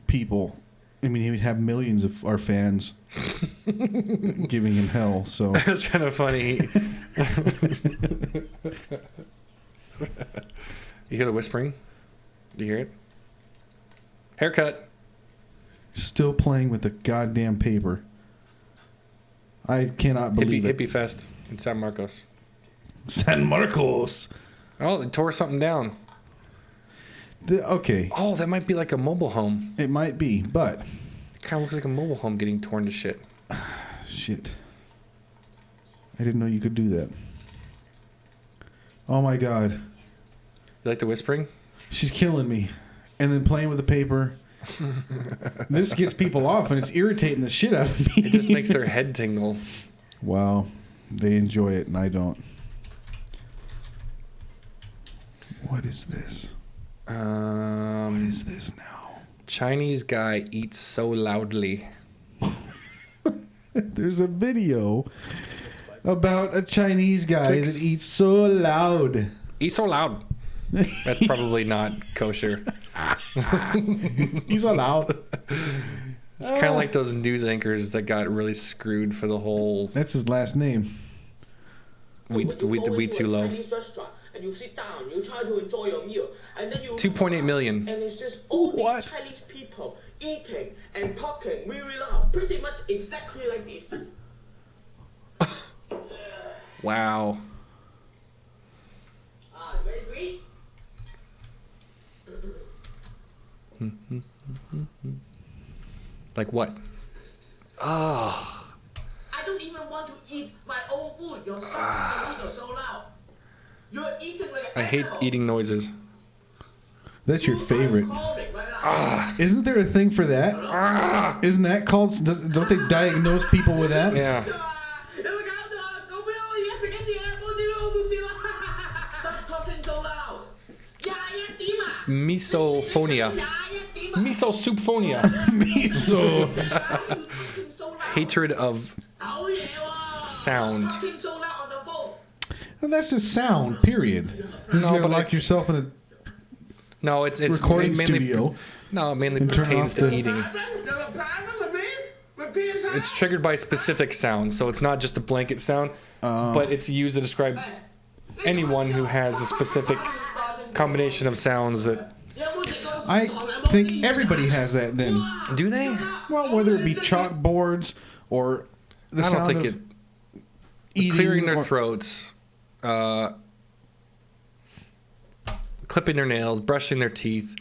people I mean, he would have millions of our fans giving him hell. So That's kind of funny. You hear the whispering? Do you hear it? Haircut. still playing with the goddamn paper. I cannot believe it. Hippie Fest in San Marcos. San Marcos. Oh, they tore something down. Okay. Oh, that might be like a mobile home. It might be, but It kind of looks like a mobile home getting torn to shit. shit. I didn't know you could do that. Oh my god. You like the whispering? She's killing me. And then playing with the paper. This gets people off and it's irritating the shit out of me. It just makes their head tingle. Wow. They enjoy it and I don't. What is this? What is this now? Chinese guy eats so loudly. There's a video about a Chinese guy Twix. that eats so loud. Eat so loud. That's probably not kosher. He's so loud. It's kind of like those news anchors that got really screwed for the whole That's his last name. wheat too low. And you sit down, you try to enjoy your meal, and then you 2.8 million. and it's just all What? these Chinese people eating and talking really loud, pretty much exactly like this. Wow. Ready to eat? Like what? Oh. I don't even want to eat my own food. You're so loud. You're eating like an I hate animal. eating noises. That's your You are favorite. calling right now. Isn't there a thing for that? Isn't that called? Don't they diagnose people with that? Yeah. Stop talking so loud. Misophonia. Misosoupphonia. So Hatred of sound. Talking so loud on the phone. well, that's just sound. Period. No, you gotta but lock yourself in a No, it's recording mainly, studio. No, it mainly And turn pertains off to the- eating. It's triggered by specific sounds, so it's not just a blanket sound, but it's used to describe anyone who has a specific combination of sounds that. I think everybody has that. Then, Do they? well, whether it be chalkboards or the I don't sound think of it. eating Clearing their or- throats, clipping their nails, brushing their teeth,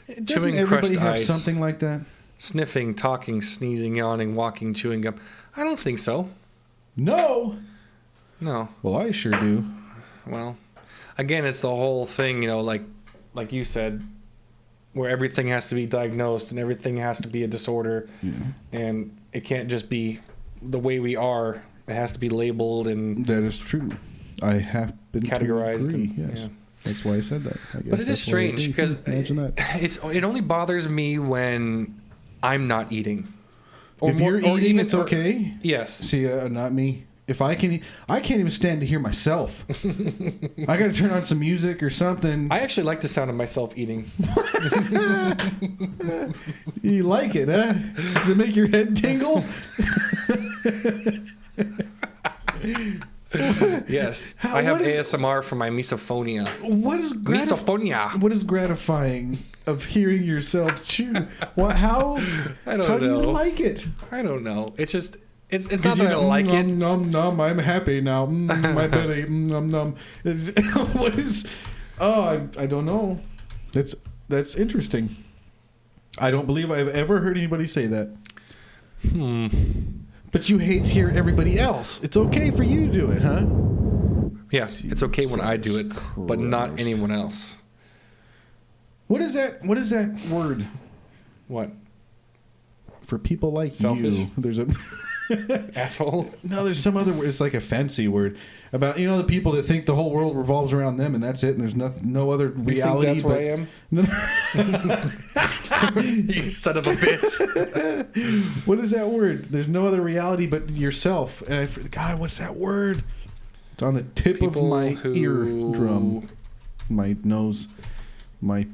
Doesn't chewing everybody crushed have ice. something like that? sniffing, talking, sneezing, yawning, walking, chewing gum. I don't think so. No. No. Well, I sure do. Well, again, it's the whole thing, like you said, where everything has to be diagnosed and everything has to be a disorder, and it can't just be the way we are. It has to be labeled and That is true. I have been categorized. To agree, And, yes. yeah. That's why I said that. I guess But it is that's why I strange agree. because Imagine that. it only bothers me when I'm not eating. If you're eating, it's okay. Yes. See, not me. If I can, I can't even stand to hear myself. I got to turn on some music or something. I actually like the sound of myself eating. You like it, huh? Does it make your head tingle? Yes. How- I have what is- ASMR for my misophonia. What is Misophonia. What is gratifying of hearing yourself chew? What? How? I don't how do you know. like it? I don't know. It's just it's not that I know, like it. Nom, I'm happy now. My belly. Nom. What is? Oh, I don't know. That's interesting. I don't believe I've ever heard anybody say that. But you hate to hear everybody else. It's okay for you to do it, huh? Yeah, it's okay when I do it, but not Christ. anyone else. What is that? What is that word What? for people like Selfish? you? There's a Asshole? no. There's some other word. It's like a fancy word about the people that think the whole world revolves around them and that's it. And there's no other reality. You think that's where I am? You son of a bitch. What is that word? There's no other reality but yourself. And God, what's that word? It's on the tip of People my who- eardrum, my nose, my.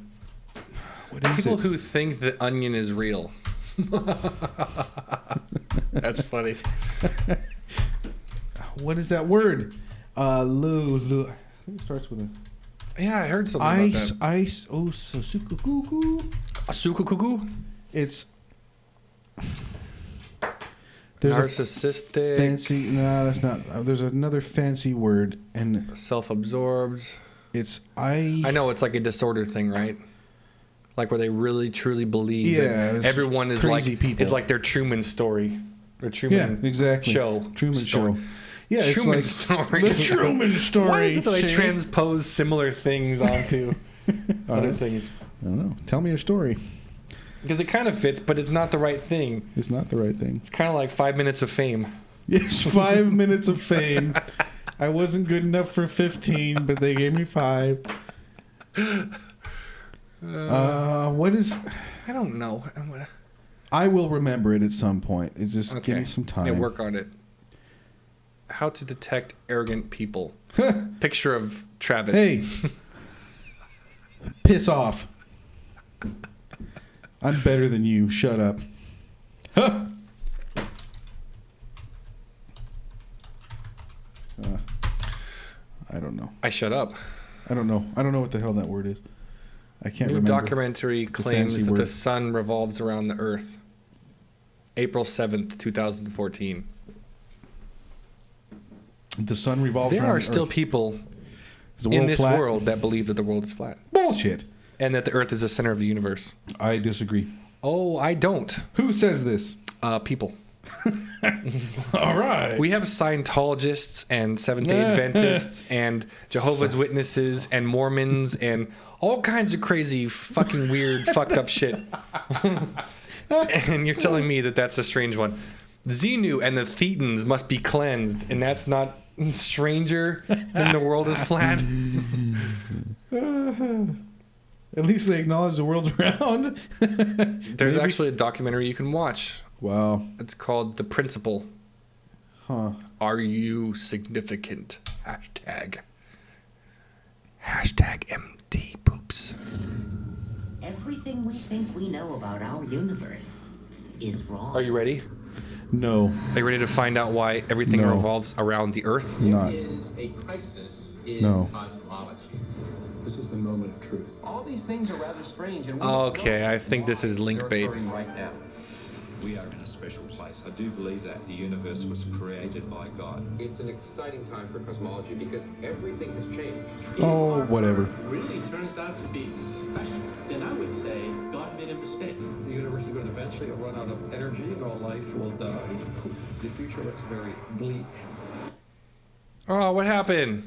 What is People it? who think that onion is real. That's funny. What is that word? Lu. I think it starts with a Yeah, I heard something about that. ice. Oh, sukukuku. Asukukuku? It's there's a Narcissistic. fancy. No, that's not. There's another fancy word, and Self-absorbed. it's I know it's like a disorder thing, right? Like where they really truly believe Yeah, that everyone is like crazy people. it's like their Truman story. Or Truman Yeah, exactly. show. Truman story. Show. Yeah, it's Truman like story. the Truman story. Why is it that they Shane. transpose similar things onto other things? I don't know. Tell me your story. Because it kind of fits, but it's not the right thing. It's not the right thing. It's kind of like 5 minutes of fame. Yes, 5 minutes of fame. I wasn't good enough for 15, but they gave me 5. What is? I don't know. I will remember it at some point. It's just give me some time. Yeah, work on it. How to detect arrogant people. Picture of Travis. Hey, piss off. I'm better than you. Shut up. Huh. I don't know. I shut up. I don't know. I don't know what the hell that word is. I can't New remember. documentary claims fancy that word. the sun revolves around the earth. April 7th, 2014. The sun revolves There around are the still Earth. people Is the in world this flat? world that believe that the world is flat. Bullshit. And that the earth is the center of the universe. I disagree. Oh, I don't. Who says this? People. All right. We have Scientologists and Seventh-day Adventists and Jehovah's Witnesses and Mormons and all kinds of crazy, fucking weird, fucked up shit. And you're telling me that that's a strange one. Xenu and the Thetans must be cleansed, and that's not stranger than the world is flat. At least they acknowledge the world's round. There's Maybe. actually a documentary you can watch. Wow. It's called The Principle. Huh. Are you significant? Hashtag MD poops. Everything we think we know about our universe is wrong. Are you ready? No. Are you ready to find out why everything No. revolves around the Earth? Not. Is a crisis in No. cosmology. This is the moment of truth. All these things are rather strange, and we Okay, don't know I think this is why link they're bait. occurring right now. We are in a special place. I do believe that the universe was created by God. It's an exciting time for cosmology because everything has changed. Oh, whatever. Really turns out to be special, then I would say God made a mistake. The universe is going to eventually run out of energy and all life will die. The future looks very bleak. Oh, what happened?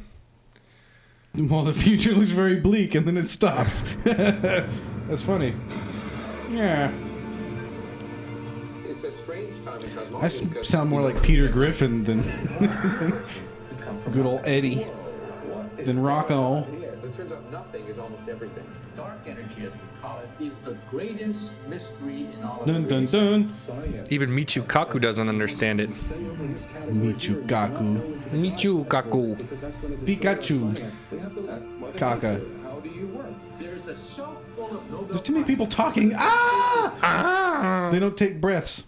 Well, the future looks very bleak, and then it stops. That's funny. Yeah. It's a strange time in I cosmology. because sound more like Peter Griffin than good old Eddie. Than Rocco. It turns out nothing is almost everything. Dark energy, as we call it, is the greatest mystery in all of Dun dun creation. dun. Even Michio Kaku doesn't understand it. Michio Kaku. Michio Kaku. Pikachu. Kaka. How do you work? There's a shelf full of Nobel There's too many people talking. Ah! They don't take breaths.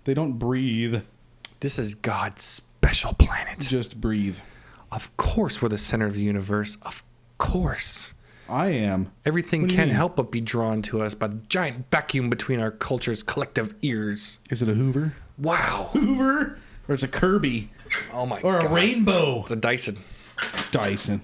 They don't breathe. This is God's special planet. Just breathe. Of course, we're the center of the universe. Of course. I am. Everything What do you can't mean? help but be drawn to us by the giant vacuum between our culture's collective ears. Is it a Hoover? Wow. Hoover? Or it's a Kirby? Oh my Or god. a rainbow? It's a Dyson. Dyson.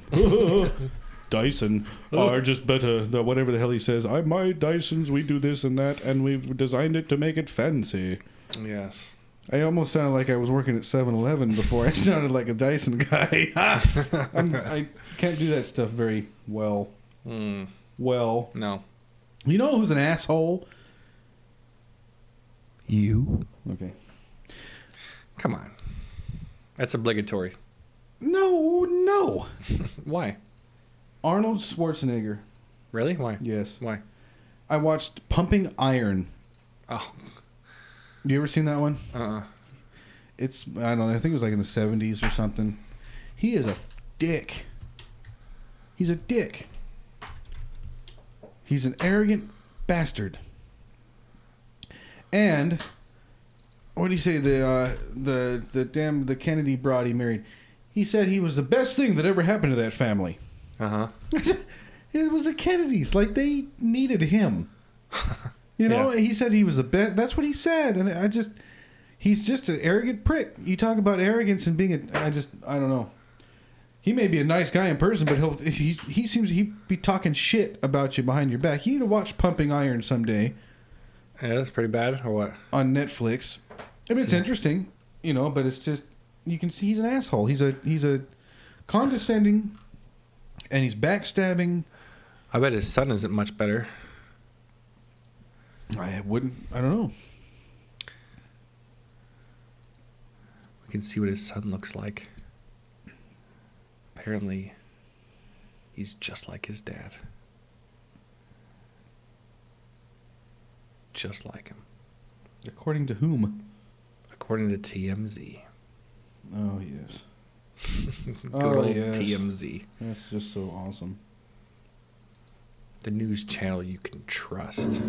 Dyson are just better. Whatever the hell he says. My Dysons, we do this and that, and we've designed it to make it fancy. Yes. I almost sounded like I was working at 7-Eleven before I sounded like a Dyson guy. I can't do that stuff very well. Well. No. You know who's an asshole? You. Okay. Come on. That's obligatory. No. Why? Arnold Schwarzenegger. Really? Why? Yes. Why? I watched Pumping Iron. Oh. You ever seen that one? Uh-uh. It's, I don't know, I think it was like in the 70s or something. He is a dick. He's a dick. He's an arrogant bastard. And what do you say? The Kennedy broad he married. He said he was the best thing that ever happened to that family. It was the Kennedys. Like, they needed him. You know, he said he was the best. That's what he said. And he's just an arrogant prick. You talk about arrogance and being I don't know. He may be a nice guy in person, but he seems he'd be talking shit about you behind your back. You need to watch Pumping Iron someday. Yeah, that's pretty bad, or what? On Netflix. I mean, it's interesting, you know, but it's just, you can see he's an asshole. He's a condescending, and he's backstabbing. I bet his son isn't much better. I don't know. We can see what his son looks like. Apparently, he's just like his dad. Just like him. According to whom? According to TMZ. Oh, yes. Good old TMZ. That's just so awesome. The news channel you can trust.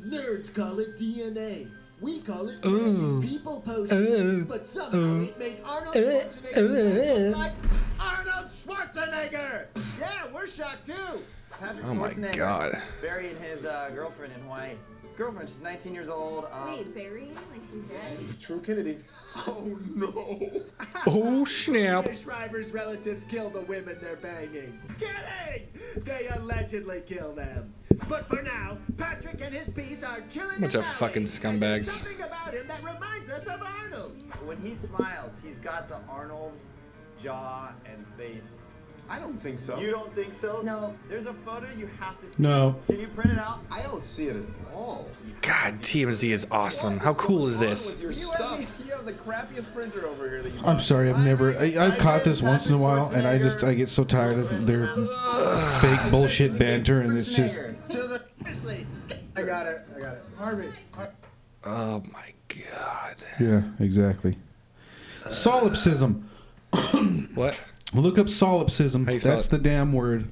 Nerds call it DNA. We call it magic people posting. But somehow it made Arnold Schwarzenegger look like Arnold Schwarzenegger. Yeah, we're shocked too. Patrick Oh my Schwarzenegger God. Burying his girlfriend in Hawaii. His girlfriend, she's 19 years old. Wait, burying? Like she's dead? True Kennedy. Oh no. Oh snap. Shriver's relatives kill the women they're banging. Kidding! They allegedly kill them. But for now, Patrick and his piece are chilling. Bunch of fucking scumbags. Something about him that reminds us of Arnold. When he smiles, he's got the Arnold jaw and face. I don't think so. You don't think so? No. There's a photo you have to see. No. Can you print it out? I don't see it at all. God, TMZ is awesome. How cool is this? Your stuff. You have the crappiest printer over here that you I'm sorry, I've caught this once in a while, and I get so tired of their fake bullshit banter, and it's just... I got it. Harvey. Oh my God. Yeah, exactly. Solipsism. What? Look up solipsism. How you spell That's it? the damn word.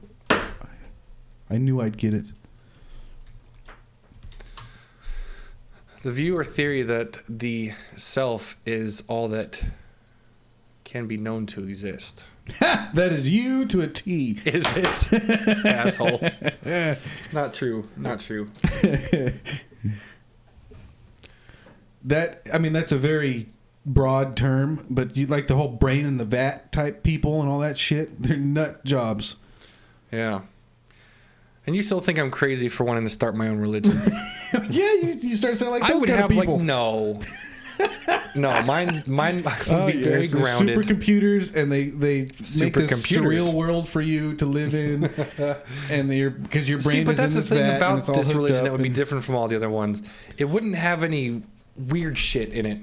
I knew I'd get it. The view or theory that the self is all that can be known to exist. That is you to a T. Is it? Asshole. Not true. Not true. That's a very broad term, but you like the whole brain in the vat type people and all that shit. They're nut jobs. Yeah. And you still think I'm crazy for wanting to start my own religion? Yeah, you start sounding like those I would kind have of people. like no. Mine would be very yes, grounded. Supercomputers, and they make this Supercomputers. surreal world for you to live in, and because your brain See, but is that's in the this thing vat, and about it's all this hooked religion up that would be and- different from all the other ones. It wouldn't have any weird shit in it.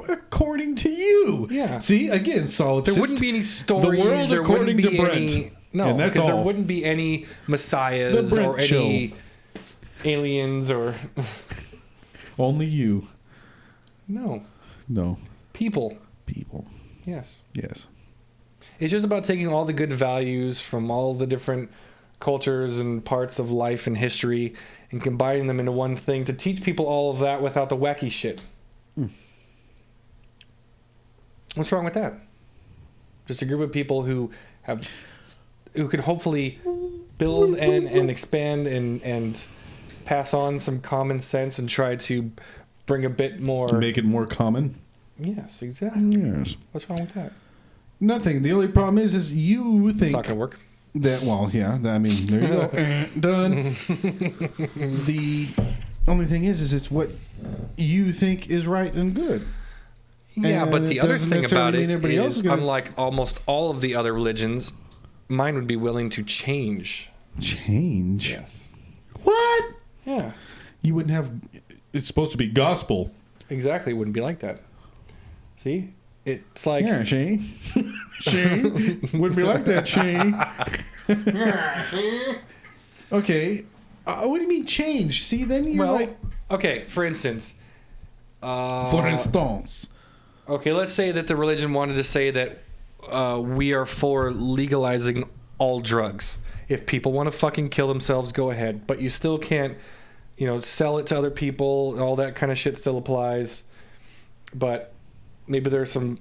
According to you. Yeah. See, again, solipsist. There wouldn't be any stories. The world there according wouldn't be to Brent. any. No, And that's because there all. wouldn't be any messiahs The Brent or any aliens or. Only you. No. No. People. Yes. Yes. It's just about taking all the good values from all the different cultures and parts of life and history and combining them into one thing to teach people all of that without the wacky shit. What's wrong with that? Just a group of people who could hopefully build and expand and pass on some common sense and try to bring a bit more... Make it more common. Yes, exactly. Yes. What's wrong with that? Nothing. The only problem is you think... It's not going to work. There you go. Done. The only thing is it's what you think is right and good. Yeah, And but it the other doesn't thing about necessarily it mean everybody else is, gonna- unlike almost all of the other religions, mine would be willing to change. Change? Yes. What? Yeah. You wouldn't have... It's supposed to be gospel. Exactly. It wouldn't be like that. See? It's like... Yeah, she. Wouldn't be like that, she. Okay. What do you mean change? See, then you're like... Okay, for instance... For instance. Okay, let's say that the religion wanted to say that we are for legalizing all drugs. If people want to fucking kill themselves, go ahead. But you still can't, sell it to other people. All that kind of shit still applies. But maybe there's some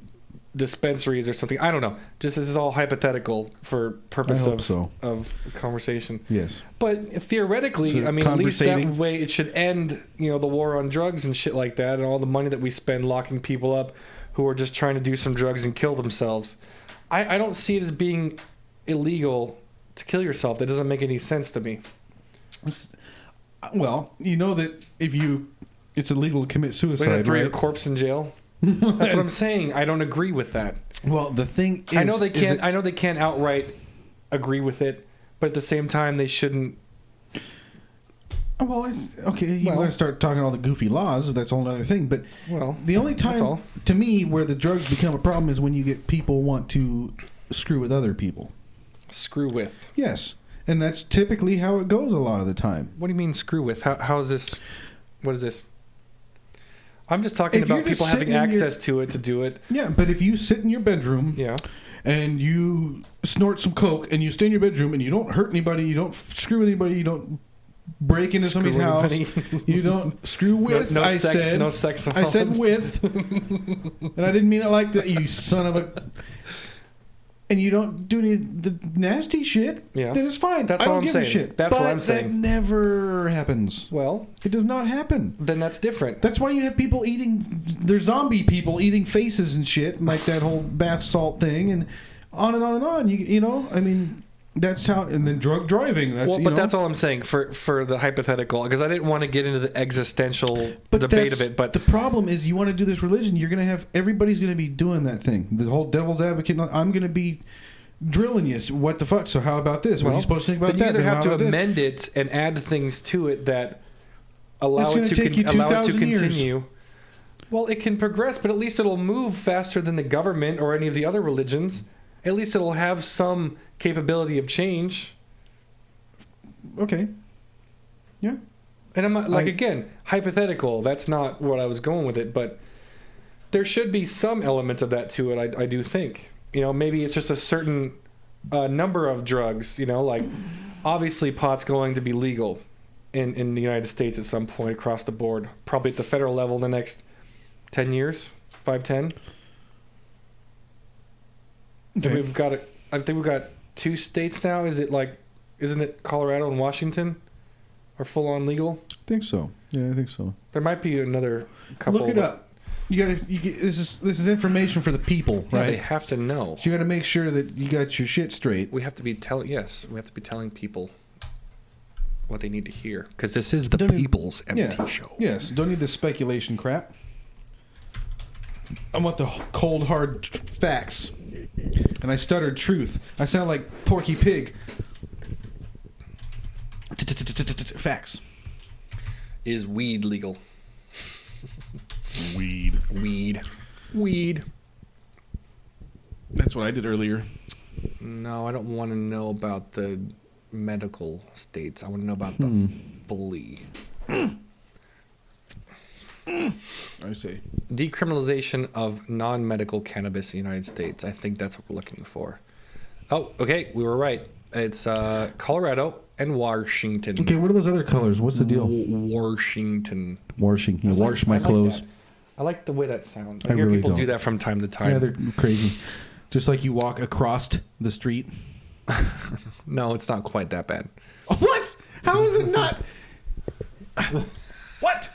dispensaries or something. I don't know. Just this is all hypothetical for purpose of conversation. Yes. But theoretically, So at least that way it should end, the war on drugs and shit like that, and all the money that we spend locking people up who are just trying to do some drugs and kill themselves. I don't see it as being illegal to kill yourself. That doesn't make any sense to me. Well, that if it's illegal to commit suicide, They're gonna throw right? your corpse in jail. That's what I'm saying. I don't agree with that. Well, the thing is, I know they can't outright agree with it, but at the same time, they shouldn't. Well, it's okay. You want to start talking all the goofy laws. That's a whole other thing. But the only time, to me, where the drugs become a problem is when you get people want to screw with other people. Screw with? Yes, and that's typically how it goes a lot of the time. What do you mean screw with? How is this? What is this? I'm just talking about people having access to it to do it. Yeah, but if you sit in your bedroom, and you snort some coke, and you stay in your bedroom, and you don't hurt anybody, you don't screw with anybody, you don't break into somebody's house, you don't screw with. No sex. I said with, and I didn't mean it like that. You son of a. And you don't do any of the nasty shit, then it's fine. That's I don't all I'm give saying. a shit. That's what I'm saying. That never happens. Well, it does not happen. Then that's different. That's why you have people eating. There's zombie people eating faces and shit, like that whole bath salt thing, and on and on and on. I mean, that's how. And then drug driving. That's all I'm saying for the hypothetical, because I didn't want to get into the existential debate of it. But the problem is, you want to do this religion, you're going to have everybody's going to be doing that thing. The whole devil's advocate. I'm going to be drilling you. What the fuck? So how about this? What are you supposed to think about then that? You either have to this? amend it and add things to it that allow It's it gonna take you 2,000 years. continue. Well, it can progress, but at least it'll move faster than the government or any of the other religions. At least it'll have some capability of change. Okay. Yeah. And I'm not, again, hypothetical. That's not what I was going with it, but there should be some element of that to it, I do think. Maybe it's just a certain number of drugs, like obviously pot's going to be legal in the United States at some point across the board, probably at the federal level in the next 10 years, 5, 10. Okay. I think we've got 2 states now. Isn't it Colorado and Washington are full on legal? I think so. Yeah, I think so. There might be another couple. Look it up. This is information for the people, right? They have to know. So you got to make sure that you got your shit straight. We have to be telling people what they need to hear, because this is the people's empty show. Yes, don't need the speculation crap. I want the cold hard facts. And I stuttered truth. I sound like Porky Pig. Facts. Is weed legal? Weed. That's what I did earlier. No, I don't want to know about the medical states. I want to know about the fully. I see. Decriminalization of non-medical cannabis in the United States. I think that's what we're looking for. Oh, okay. We were right. It's Colorado and Washington. Okay, what are those other colors? What's the deal? Washington. Washing. Wash my clothes. I like the way that sounds. I hear really people do that from time to time. Yeah, they're crazy. Just like you walk across the street. No, it's not quite that bad. What? How is it not? What?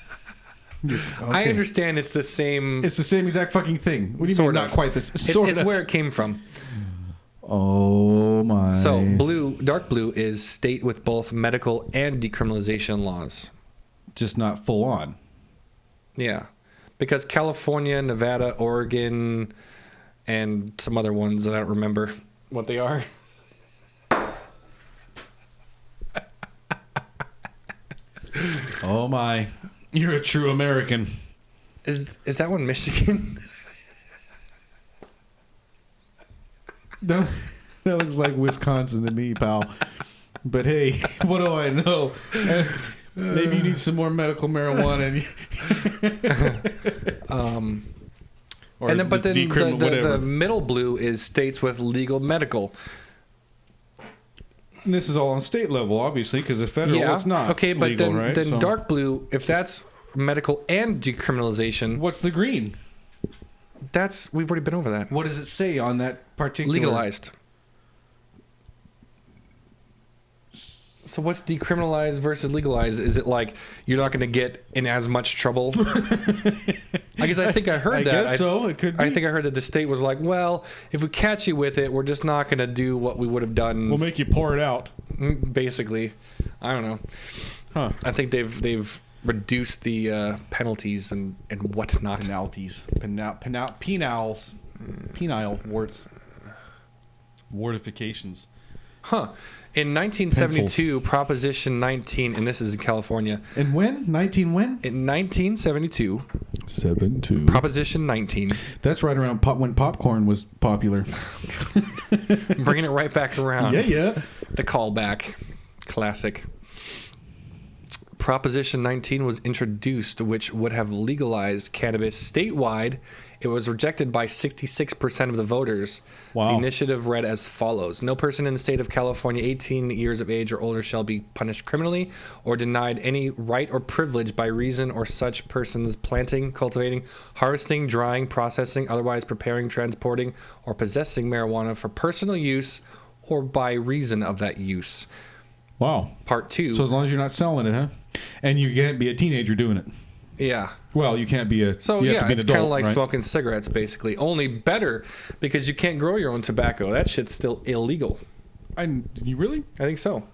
Okay. I understand it's the same. It's the same exact fucking thing. What do you mean not quite this? It's where it came from. Oh my. So dark blue is state with both medical and decriminalization laws. Just not full on. Yeah. Because California, Nevada, Oregon, and some other ones that I don't remember what they are. Oh my. You're a true American. Is that one Michigan? That looks like Wisconsin to me, pal. But hey, what do I know? Maybe you need some more medical marijuana. But then the middle blue is states with legal medical. And this is all on state level, obviously, because the federal, it's not okay, but legal, then right? then So- dark blue, if that's medical and decriminalization, What's the green? we've already been over that. What does it say on that particular? Legalized. So what's decriminalized versus legalized? Is it like you're not going to get in as much trouble? I guess I think I heard I that. guess so. It could be. I think I heard that the state was like, well, if we catch you with it, we're just not going to do what we would have done. We'll make you pour it out. Basically, I don't know. Huh. I think they've reduced the penalties and whatnot. Penalties. Penile warts. Wartifications. Huh. In 1972, Proposition 19, and this is in California. And when? 19 when? In 1972. 72. Proposition 19. That's right around when popcorn was popular. Bringing it right back around. Yeah. The callback. Classic. Proposition 19 was introduced, which would have legalized cannabis statewide. It was rejected by 66% of the voters. Wow. The initiative read as follows. No person in the state of California 18 years of age or older shall be punished criminally or denied any right or privilege by reason or such persons planting, cultivating, harvesting, drying, processing, otherwise preparing, transporting, or possessing marijuana for personal use or by reason of that use. Wow. Part 2. So as long as you're not selling it, huh? And you can't be a teenager doing it. Yeah. Well, you can't be a. So you have yeah, to be an it's kind of adult, like right? smoking cigarettes, basically. Only better because you can't grow your own tobacco. That shit's still illegal. You really? I think so.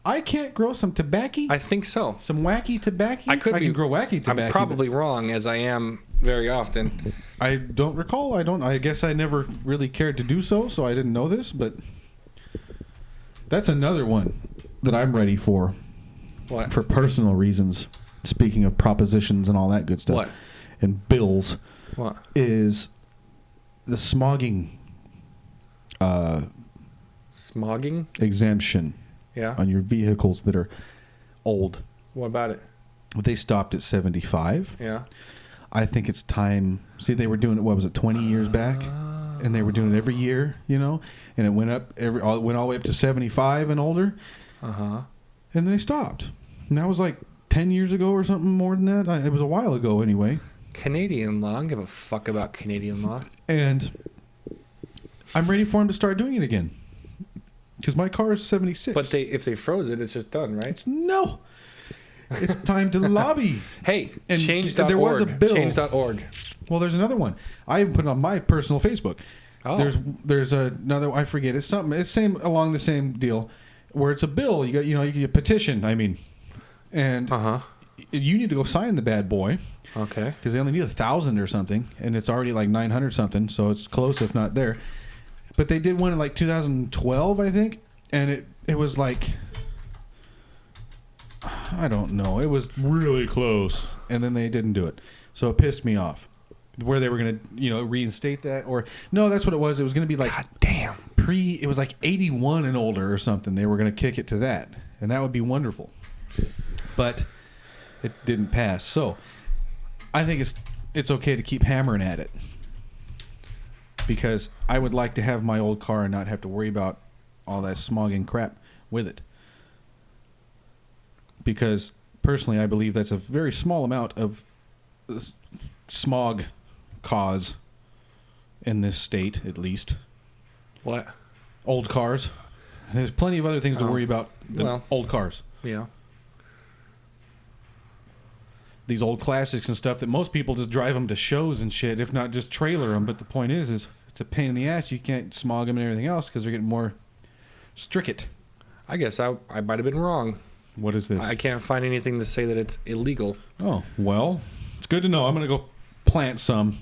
I can't grow some tobacco. I think so. Some wacky tobacco. I can grow wacky tobacco. I'm probably wrong, as I am very often. I don't recall. I guess I never really cared to do so, so I didn't know this. But that's another one that I'm ready for. What? For personal reasons. Speaking of propositions and all that good stuff. What? And bills. What? Is the smogging Smogging? exemption Yeah. on your vehicles that are old. What about it? They stopped at 75. Yeah. I think it's time. See, they were doing it, what was it, 20 years back? And they were doing it every year, and it went up it went all the way up to 75 and older. Uh-huh. And they stopped. And that was like 10 years ago or something more than that. It was a while ago anyway. Canadian law. I don't give a fuck about Canadian law. And I'm ready for them to start doing it again. Because my car is 76. But if they froze it, it's just done, right? No. It's time to lobby. Hey, and change.org. There was a bill. Change.org. Well, there's another one. I even put it on my personal Facebook. Oh. There's another. I forget. It's something. It's along the same deal, where it's a bill. You got you get a petition. I mean, and you need to go sign the bad boy. Okay. Because they only need 1,000 or something, and it's already like 900 something, so it's close if not there. But they did one in like 2012, I think, and it was like, I don't know. It was really close, and then they didn't do it, so it pissed me off. Where they were gonna, reinstate that, or no, that's what it was. It was gonna be like, God damn, it was like 81 and older or something. They were gonna kick it to that, and that would be wonderful. But it didn't pass. So I think it's okay to keep hammering at it, because I would like to have my old car and not have to worry about all that smogging crap with it. Because personally, I believe that's a very small amount of smog cause in this state, at least. What? Old cars. There's plenty of other things to worry about than old cars. Yeah. These old classics and stuff that most people just drive them to shows and shit, if not just trailer them. But the point is it's a pain in the ass. You can't smog them and everything else because they're getting more strict. I guess I might have been wrong. What is this? I can't find anything to say that it's illegal. Oh, well, it's good to know. I'm going to go plant some.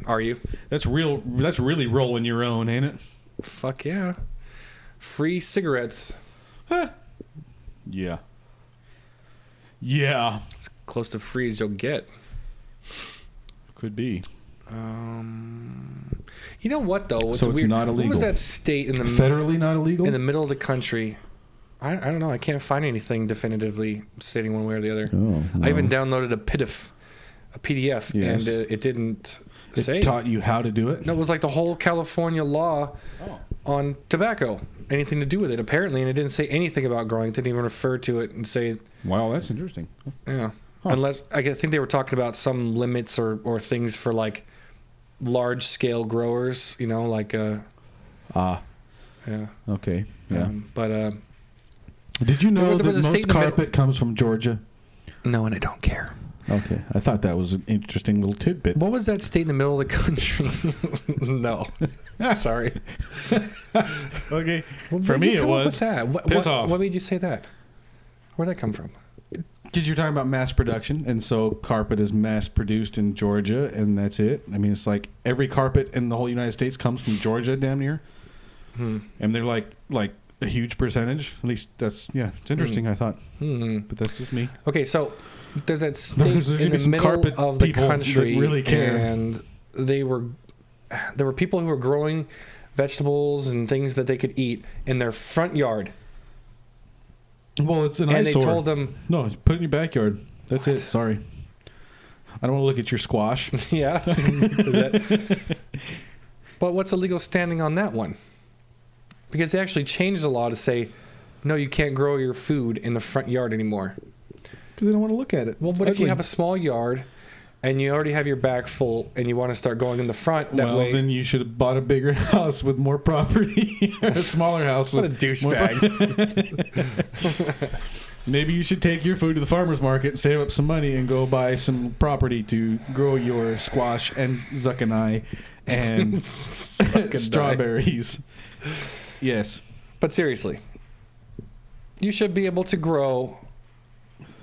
Are you? That's really rolling your own, ain't it? Fuck yeah. Free cigarettes. Huh. Yeah. Yeah. It's close to free as you'll get. Could be. You know what, though? What's so it's weird? not illegal. What was that state in the federally not illegal? In the middle of the country. I don't know. I can't find anything definitively stating one way or the other. Oh, well. I even downloaded a PDF, Yes. and it didn't. say. Taught you how to do it? No, it was like the whole California law on tobacco. Anything to do with it, apparently. And it didn't say anything about growing. It didn't even refer to it and say... Wow, that's interesting. Yeah. Unless... I think they were talking about some limits or things for, like, large-scale growers, you know, like... Yeah. Okay, yeah. But... Did you know there was that a most carpet comes from Georgia? No, and I don't care. Okay, I thought that was an interesting little tidbit. What was that state in the middle of the country? No. Sorry. Okay. Well, For me, you it come up was. with that? Piss off. What made you say that? Where'd that come from? Because you're talking about mass production, and so carpet is mass produced in Georgia, and that's it. I mean, it's like every carpet in the whole United States comes from Georgia, damn near. And they're like a huge percentage. At least that's it's interesting. I thought, but that's just me. Okay, so there's that state in the middle of the country, really care. And there were people who were growing vegetables and things that they could eat in their front yard. Well, it's an and eyesore. they told them, no, put it in your backyard. That's it. Sorry, I don't want to look at your squash. Yeah. But what's illegal standing on that one? Because they actually changed the law to say, no, you can't grow your food in the front yard anymore. Because they don't want to look at it. Well, what if you have a small yard and you already have your back full and you want to start going in the front that way? Then you should have bought a bigger house with more property. A smaller house. What a douchebag. Maybe you should take your food to the farmer's market, save up some money, and go buy some property to grow your squash and zucchini and strawberries. Yes. But seriously, you should be able to grow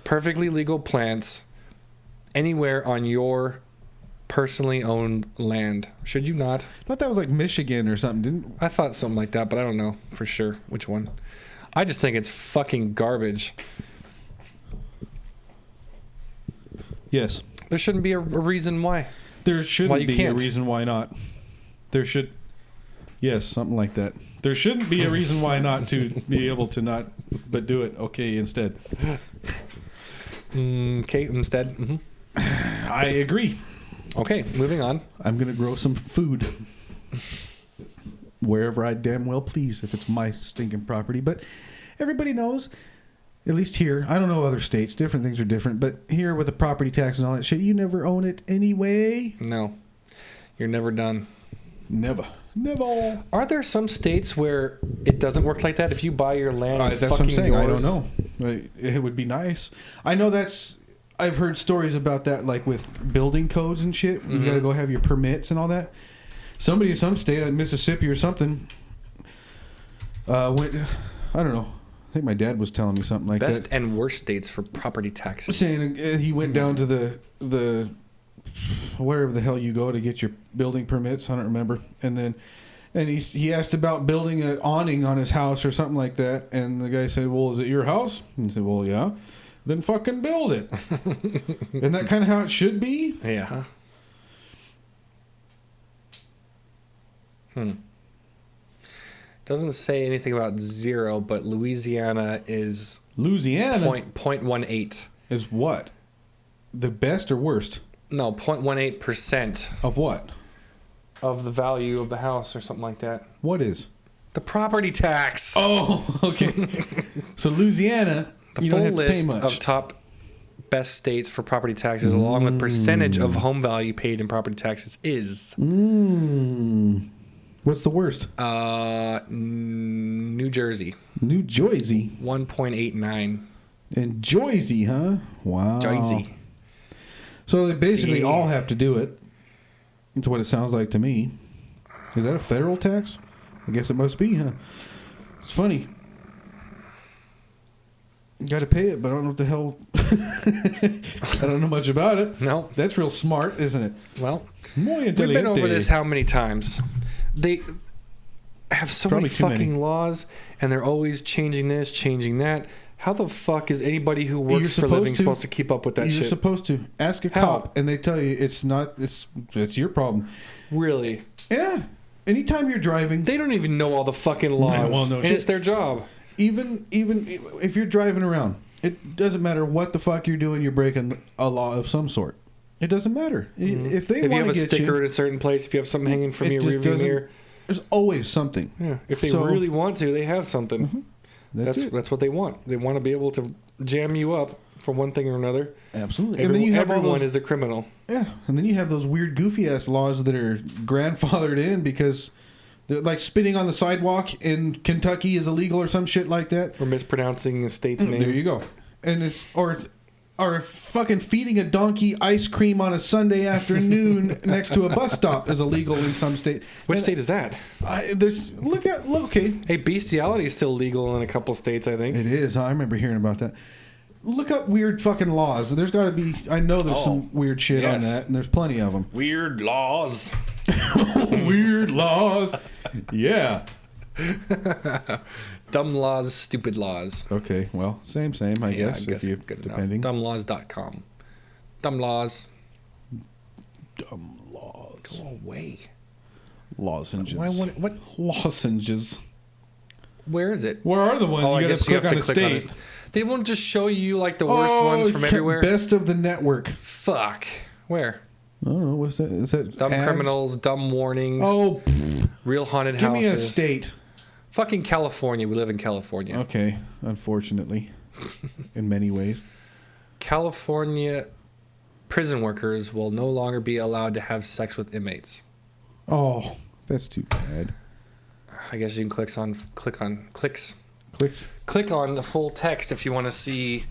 perfectly legal plants anywhere on your personally owned land. Should you not? I thought that was like Michigan or something. I thought something like that, but I don't know for sure which one. I just think it's fucking garbage. Yes. There shouldn't be a reason why. There shouldn't be a reason why not. There should... Yes, something like that. There shouldn't be a reason why not to be able to not, but do it. Okay, instead. Okay, instead. Mm-hmm. I agree. Okay, moving on. I'm going to grow some food wherever I damn well please if it's my stinking property. But everybody knows, at least here, I don't know other states, different things are different, but here with the property tax and all that shit, you never own it anyway. No. You're never done. Never. Are there some states where it doesn't work like that? If you buy your land, it's that's fucking what I'm saying. yours? I don't know. It would be nice. I know I've heard stories about that, like with building codes and shit. You got to go have your permits and all that. Somebody in some state, Mississippi or something, went. I don't know. I think my dad was telling me something like Best that. and worst states for property taxes. Saying he went down to the wherever the hell you go to get your building permits. I don't remember. And he asked about building an awning on his house or something like that. And the guy said, "Well, is it your house?" And he said, "Well, yeah." Then fucking build it. Isn't that kind of how it should be? Yeah. Doesn't say anything about zero, but Louisiana is 0.18. Is what? The best or worst? No, 0.18%. Of what? Of the value of the house or something like that. What is? The property tax. Oh, okay. So Louisiana, the full list of top best states for property taxes, along with percentage of home value paid in property taxes, is. What's the worst? New Jersey. New Jersey. 1.89. In Jersey, huh? Wow. Jersey. So they basically all have to do it. That's what it sounds like to me. Is that a federal tax? I guess it must be, huh? It's funny. You got to pay it, but I don't know what the hell. I don't know much about it. No. That's real smart, isn't it? Well, we've been over this how many times? They have so many fucking laws, and they're always changing this, changing that. How the fuck is anybody who works for a living supposed to keep up with that shit? You're supposed to ask a cop, and they tell you it's not. It's your problem. Really? Yeah. Anytime you're driving, they don't even know all the fucking laws, and it's their job. Even if you're driving around, it doesn't matter what the fuck you're doing. You're breaking a law of some sort. It doesn't matter. If they If you want have to a get sticker you, in a certain place, if you have something hanging from it your just rearview doesn't- mirror, there's always something. yeah. If they So- really want to, they have something. That's it. That's what they want. They want to be able to jam you up for one thing or another. Absolutely. And then you have all everyone those- is a criminal. Yeah, and then you have those weird, goofy ass laws that are grandfathered in because they're like spitting on the sidewalk in Kentucky is illegal or some shit like that. Or mispronouncing a state's name. There you go. And it's or fucking feeding a donkey ice cream on a Sunday afternoon next to a bus stop is illegal in some state. Which And state is that? Look. Okay. Hey, bestiality is still legal in a couple states, I think. It is. I remember hearing about that. Look up weird fucking laws. There's got to be. I know there's some weird shit on yes. that, and there's plenty of them. Weird laws. Weird laws. Yeah. Dumb laws, stupid laws. Okay. Well, same. I guess. I guess if you, good depending. enough. Dumblaws.com. Dumb laws. Dumb laws. Go away. Lozenges. What? Lozenges. Where is it? Where are the ones? Oh, I you guess gotta you have to on a click on state. it. They won't just show you like the worst ones from everywhere. Best of the network. Fuck. Where? I don't know. What's that? Is that Dumb ads? criminals, dumb warnings. Oh, real haunted give houses. me a state. Fucking California. We live in California. Okay, unfortunately, in many ways. California prison workers will no longer be allowed to have sex with inmates. Oh, that's too bad. I guess you can click on Clicks. Click on the full text if you want to see,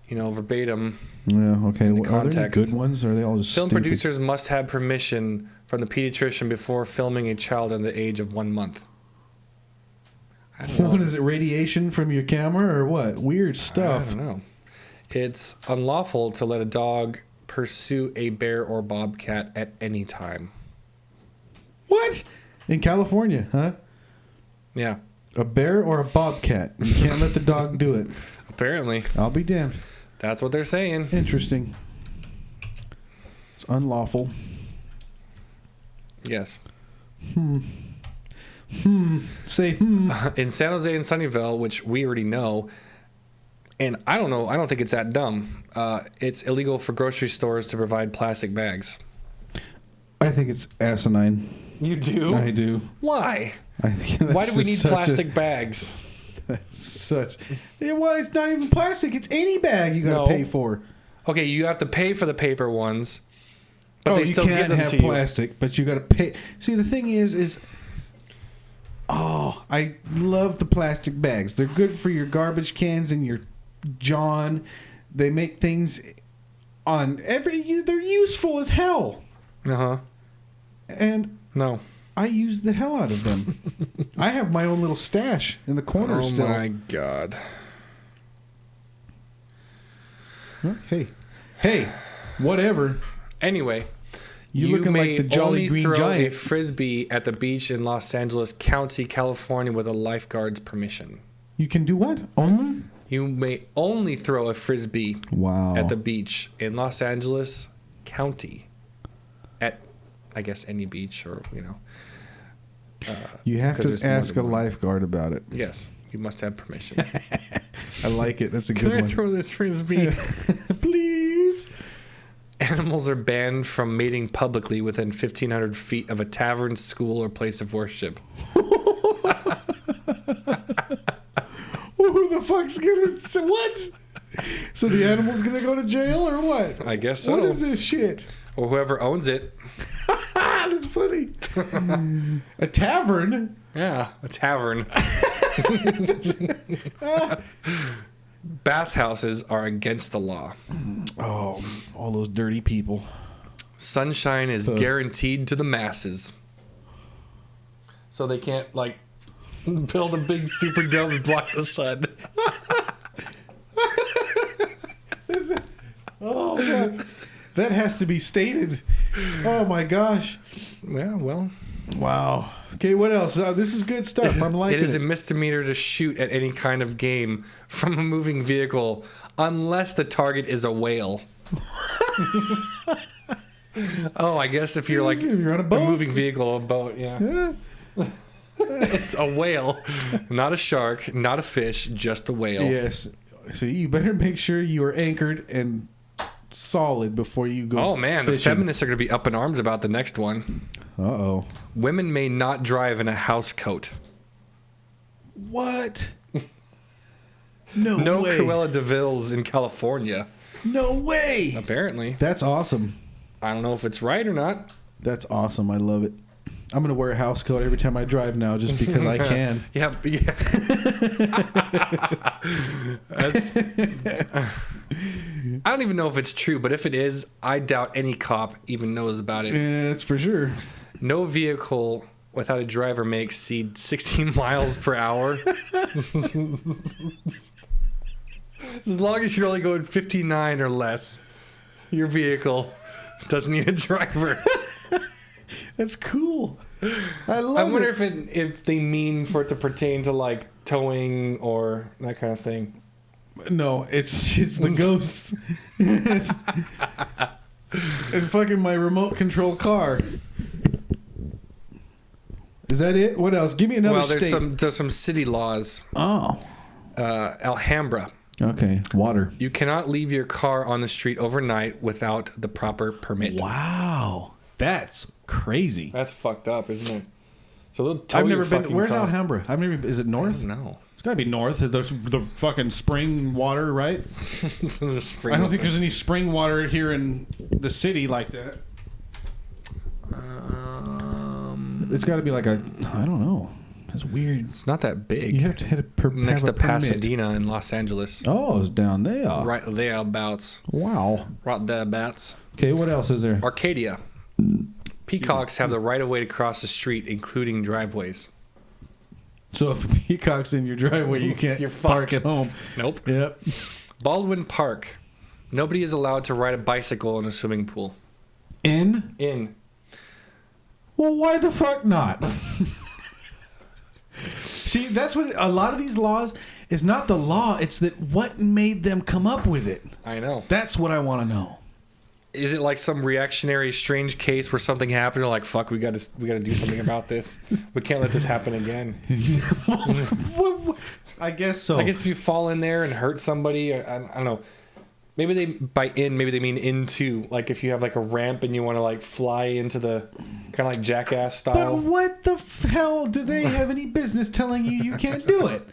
verbatim. Yeah. Okay. In the Are there any context. good ones? Or are they all just Film stupid? producers must have permission from the pediatrician before filming a child under the age of 1 month. I don't know. What is it? Radiation from your camera or what? Weird stuff. I don't know. It's unlawful to let a dog pursue a bear or bobcat at any time. What? In California, huh? Yeah. A bear or a bobcat? You can't let the dog do it. Apparently. I'll be damned. That's what they're saying. Interesting. It's unlawful. Yes. Say In San Jose and Sunnyvale, which we already know, and I don't know, I don't think it's that dumb. It's illegal for grocery stores to provide plastic bags. I think it's asinine. You do? I do. Why? I think that's Why do we need just such plastic bags? That's such. Yeah, well, it's not even plastic. It's any bag you got to pay for. Okay, you have to pay for the paper ones, but they still you give can't them have to you. plastic, but you got to pay. See, the thing is, I love the plastic bags. They're good for your garbage cans and your John. They make things on they're useful as hell. Uh-huh. And no, I use the hell out of them. I have my own little stash in the corner Oh still. my god. Hey, whatever. Anyway, You looking may like the Jolly only Green throw Giant. a frisbee at the beach in Los Angeles County, California, with a lifeguard's permission. You can do what? Only? You may only throw a frisbee Wow. at the beach in Los Angeles County. At, I guess, any beach or, You have 'cause to there's more ask a than one. lifeguard about it. Yes, you must have permission. I like it. That's a Can good I one. throw this frisbee? Please. Animals are banned from mating publicly within 1,500 feet of a tavern, school, or place of worship. Who the fuck's gonna say what? So the animal's gonna go to jail or what? I guess so. What is this shit? Or whoever owns it. That's funny. A tavern? Yeah, a tavern. Bathhouses are against the law. Oh, all those dirty people. Sunshine is guaranteed to the masses. So they can't, build a big super dome and block the sun. Oh, fuck. That has to be stated. Oh, my gosh. Yeah, well. Wow. Okay, what else? This is good stuff. I'm liking It it. is a misdemeanor to shoot at any kind of game from a moving vehicle unless the target is a whale. Oh, I guess if you're You're on a boat. moving vehicle, a boat, yeah. It's a whale, not a shark, not a fish, just a whale. Yes. So you better make sure you are anchored and solid before you go. Oh man, the fishing. feminists are going to be up in arms about the next one. Uh-oh. Women may not drive in a house coat. What? No way. Cruella de Vil's in California. No way. Apparently. That's awesome. I don't know if it's right or not. That's awesome. I love it. I'm gonna wear a house coat every time I drive now, just because I can. Yeah. I don't even know if it's true, but if it is, I doubt any cop even knows about it. Yeah, that's for sure. No vehicle without a driver may exceed 16 miles per hour. As long as you're only going 59 or less, your vehicle doesn't need a driver. That's cool. I love it. I wonder if they mean for it to pertain to like towing or that kind of thing. No, it's the ghosts. it's fucking my remote control car. Is that it? What else? Give me another state. There's some city laws. Oh. Alhambra. Okay. Water. You cannot leave your car on the street overnight without the proper permit. Wow. That's crazy. That's fucked up, isn't it? So they'll tow I've never your been. fucking Where's car. Alhambra? I've never. Is it north? I don't know. It's got to be north. There's the fucking spring water, right? I don't think there's any spring water here in the city like that. It's got to be like a. I don't know. That's weird. It's not that big. You have to hit next have to a permit. Pasadena in Los Angeles. Oh, it's down there. Right thereabouts. Wow. Right thereabouts. Okay, what else is there? Arcadia. Peacocks have the right of way to cross the street, including driveways. So if a peacock's in your driveway, you can't You're park fucked. at home. Nope. Yep. Baldwin Park. Nobody is allowed to ride a bicycle in a swimming pool. In? Well, why the fuck not? See, that's what a lot of these laws is not the law. It's that what made them come up with it. I know. That's what I want to know. Is it like some reactionary, strange case where something happened? Or like, fuck, we got to do something about this. We can't let this happen again. I guess so. I guess if you fall in there and hurt somebody, I don't know. Maybe maybe they mean into. Like if you have like a ramp and you want to like fly into the kind of like Jackass style. But what the hell do they have any business telling you can't do it?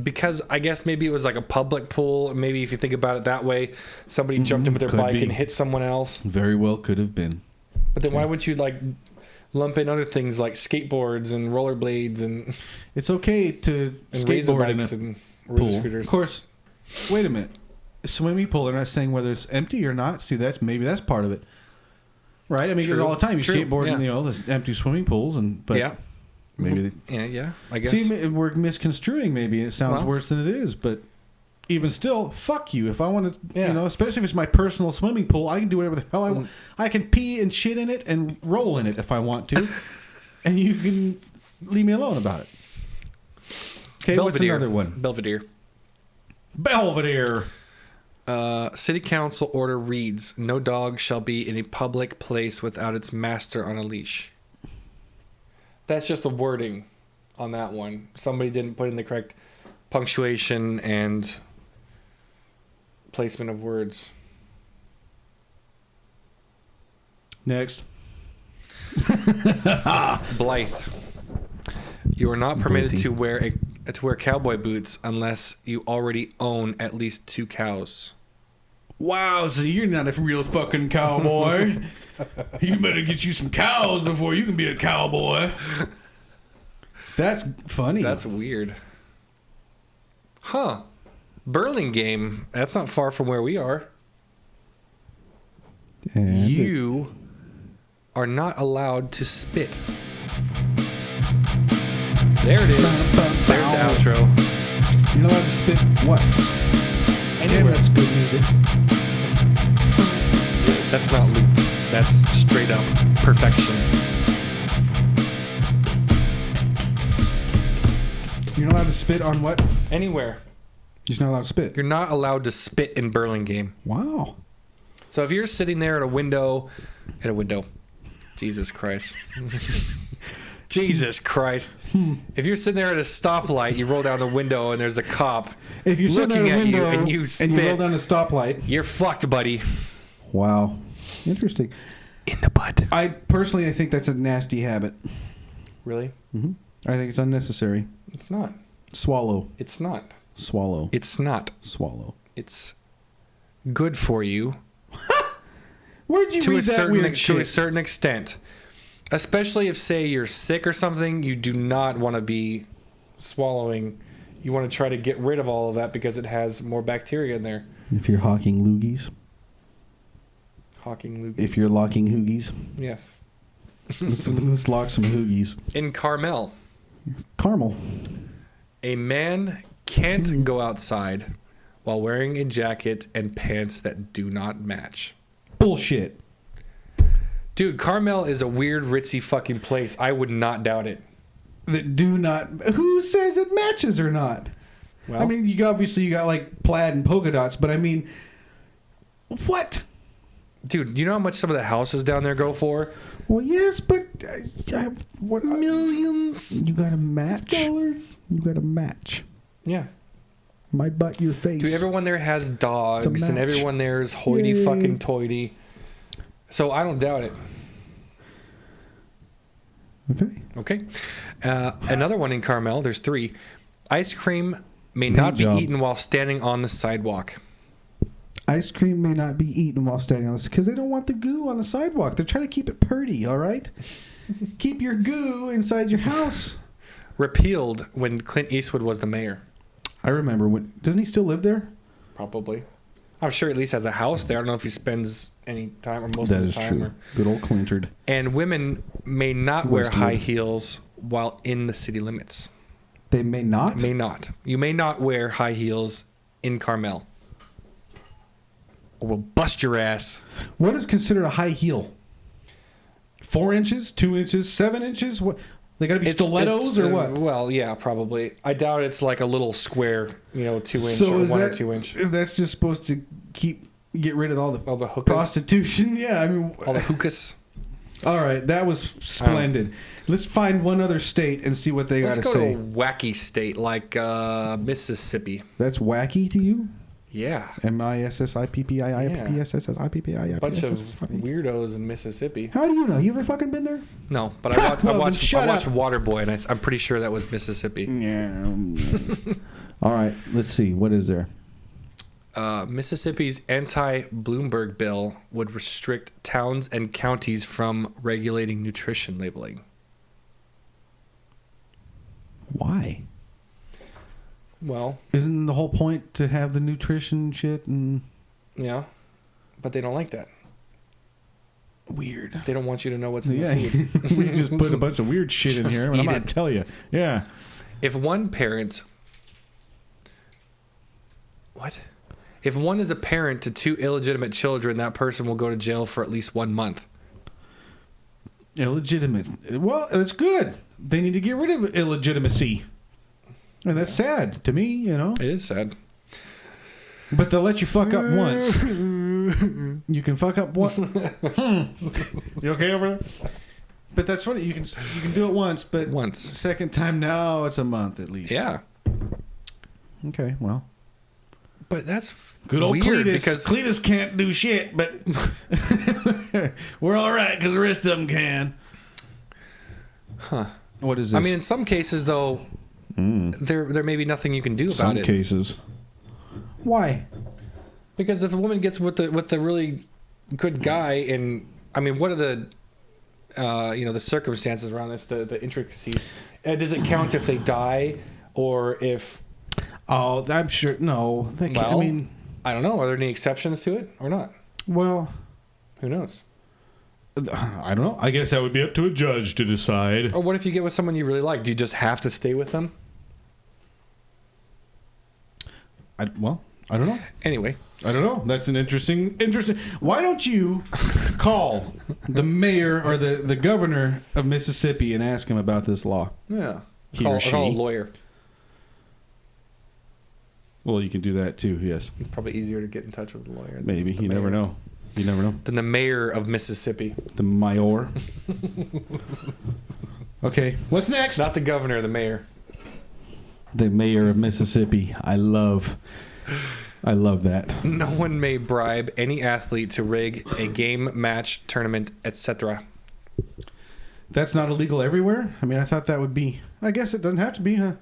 Because I guess maybe it was like a public pool. Maybe if you think about it that way, somebody jumped in with their Could bike be. and hit someone else. Very well could have been. But then why would you like lump in other things like skateboards and rollerblades and It's okay to and razor skateboard in bikes a and pool. razor scooters? Of course. Wait a minute. A swimming pool, they're not saying whether it's empty or not. See, maybe that's part of it. Right? I mean, because True. all the time you True. skateboard in, Yeah. there's empty swimming pools, but Yeah. maybe Yeah. I guess. see, we're misconstruing. Maybe it sounds Well. worse than it is, but even still, fuck you. If I want to, Yeah. especially if it's my personal swimming pool, I can do whatever the hell I want. I can pee and shit in it and roll in it if I want to, and you can leave me alone about it. Okay, what's another one? Belvedere. Belvedere. City council order reads: no dog shall be in a public place without its master on a leash. That's just the wording on that one. Somebody didn't put in the correct punctuation and placement of words. Next. Blythe. You are not permitted to wear cowboy boots unless you already own at least 2 cows. Wow, so you're not a real fucking cowboy. You better get you some cows before you can be a cowboy. That's funny. That's weird. Huh. Burlingame. That's not far from where we are. And you are not allowed to spit. There it is. There's the outro. You're not allowed to spit what? Damn, that's good music. That's not looped. That's straight up perfection. You're not allowed to spit on what? Anywhere. You're not allowed to spit. You're not allowed to spit in Burlingame. Wow. So if you're sitting there at a window, Jesus Christ. Jesus Christ. If you're sitting there at a stoplight, you roll down the window and there's a cop If you're sitting looking at a at you window and you spit, roll down a stoplight, you're fucked, buddy. Wow. Interesting. In the butt. I think that's a nasty habit. Really? Mm-hmm. I think it's unnecessary. It's not. Swallow. It's not. Swallow. It's not. Swallow. It's good for you. Where'd you read that weird shit? To a certain extent. Especially if, say, you're sick or something, you do not want to be swallowing. You want to try to get rid of all of that because it has more bacteria in there. If you're hawking loogies. Hawking loogies. If you're locking hoogies. Yes. Let's lock some hoogies. In Carmel. Caramel. A man can't go outside while wearing a jacket and pants that do not match. Bullshit. Dude, Carmel is a weird, ritzy fucking place. I would not doubt it. That do not... Who says it matches or not? Well, I mean, you got like plaid and polka dots, but I mean... What? Dude, you know how much some of the houses down there go for? Well, yes, but... what, millions. You gotta match. Dollars. You gotta match. Yeah. My butt, your face. Dude, everyone there has dogs, and everyone there is hoity-fucking-toity. So I don't doubt it. Okay. Another one in Carmel. There's 3. Ice cream may not be eaten while standing on the sidewalk. Ice cream may not be eaten while standing on this because they don't want the goo on the sidewalk. They're trying to keep it purty, all right? Keep your goo inside your house. Repealed when Clint Eastwood was the mayor. I remember when... Doesn't he still live there? Probably. I'm sure at least has a house there. I don't know if he spends any time or most of his time. That is true. Good old Clintard. And women may not wear high heels while in the city limits. They may not? May not. You may not wear high heels in Carmel. Or we'll bust your ass. What is considered a high heel? 4 inches? 2 inches? 7 inches? What? They got to be stilettos or what? Well, yeah, probably. I doubt it's like a little square, 2-inch so or 1 or that, 2 inch. That's just supposed to get rid of all the hookahs? Prostitution. Yeah, I mean, all the hookahs. All right, that was splendid. Let's find one other state and see what they got to say. Let's go to a wacky state like Mississippi. That's wacky to you? Yeah. MISSIPPIIPPSSIPPI. Bunch of weirdos in Mississippi. How do you know? You ever fucking been there? No, but I watched Waterboy, and I'm pretty sure that was Mississippi. Yeah. All right, let's see. What is there? Mississippi's anti-Bloomberg bill would restrict towns and counties from regulating nutrition labeling. Why? Well, isn't the whole point to have the nutrition shit and... Yeah, but they don't like that. Weird. They don't want you to know what's in the food. We just put a bunch of weird shit in here. I'm going to tell you. Yeah. If one parent... What? If one is a parent to 2 illegitimate children, that person will go to jail for at least 1 month. Illegitimate. Well, that's good. They need to get rid of illegitimacy. And that's sad to me, It is sad. But they'll let you fuck up once. You can fuck up once. You okay over there? But that's funny. You can do it once, but once. Second time now, it's a month at least. Yeah. Okay, well. But that's good old weird Cletus. Because Cletus can't do shit, but we're all right because the rest of them can. Huh. What is this? I mean, in some cases, though, there may be nothing you can do about it. Some cases. Why? Because if a woman gets with the really good guy, and I mean, what are the the circumstances around this, the intricacies? Does it count if they die, or if? Oh, I'm sure. No, well, I mean, I don't know. Are there any exceptions to it or not? Well, who knows? I don't know. I guess that would be up to a judge to decide. Or what if you get with someone you really like? Do you just have to stay with them? I don't know. Anyway. I don't know. That's an interesting. Why don't you call the mayor or the governor of Mississippi and ask him about this law? Yeah. Or she. Call a lawyer. Well, you can do that too, yes. It's probably easier to get in touch with a lawyer. Maybe. You never know. Than the mayor of Mississippi. The mayor. Okay, what's next? Not the governor, the mayor. The mayor of Mississippi. I love that. No one may bribe any athlete to rig a game, match, tournament, etc. That's not illegal everywhere? I mean, I thought that would be... I guess it doesn't have to be, huh?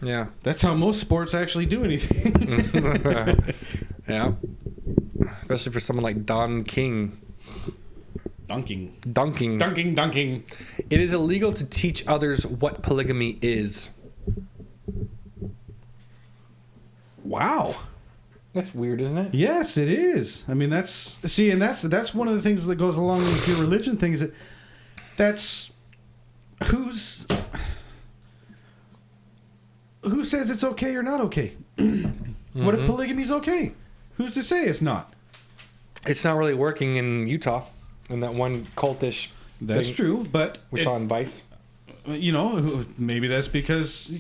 Yeah. That's how most sports actually do anything. Yeah. Especially for someone like Don King. Dunking. It is illegal to teach others what polygamy is. Wow. That's weird, isn't it? Yes, it is. I mean, that's one of the things that goes along with your religion thing, is that's who says it's okay or not okay? What if polygamy's okay? Who's to say it's not? It's not really working in Utah, in that one cultish. That's thing true, but we saw in Vice. You know, maybe that's because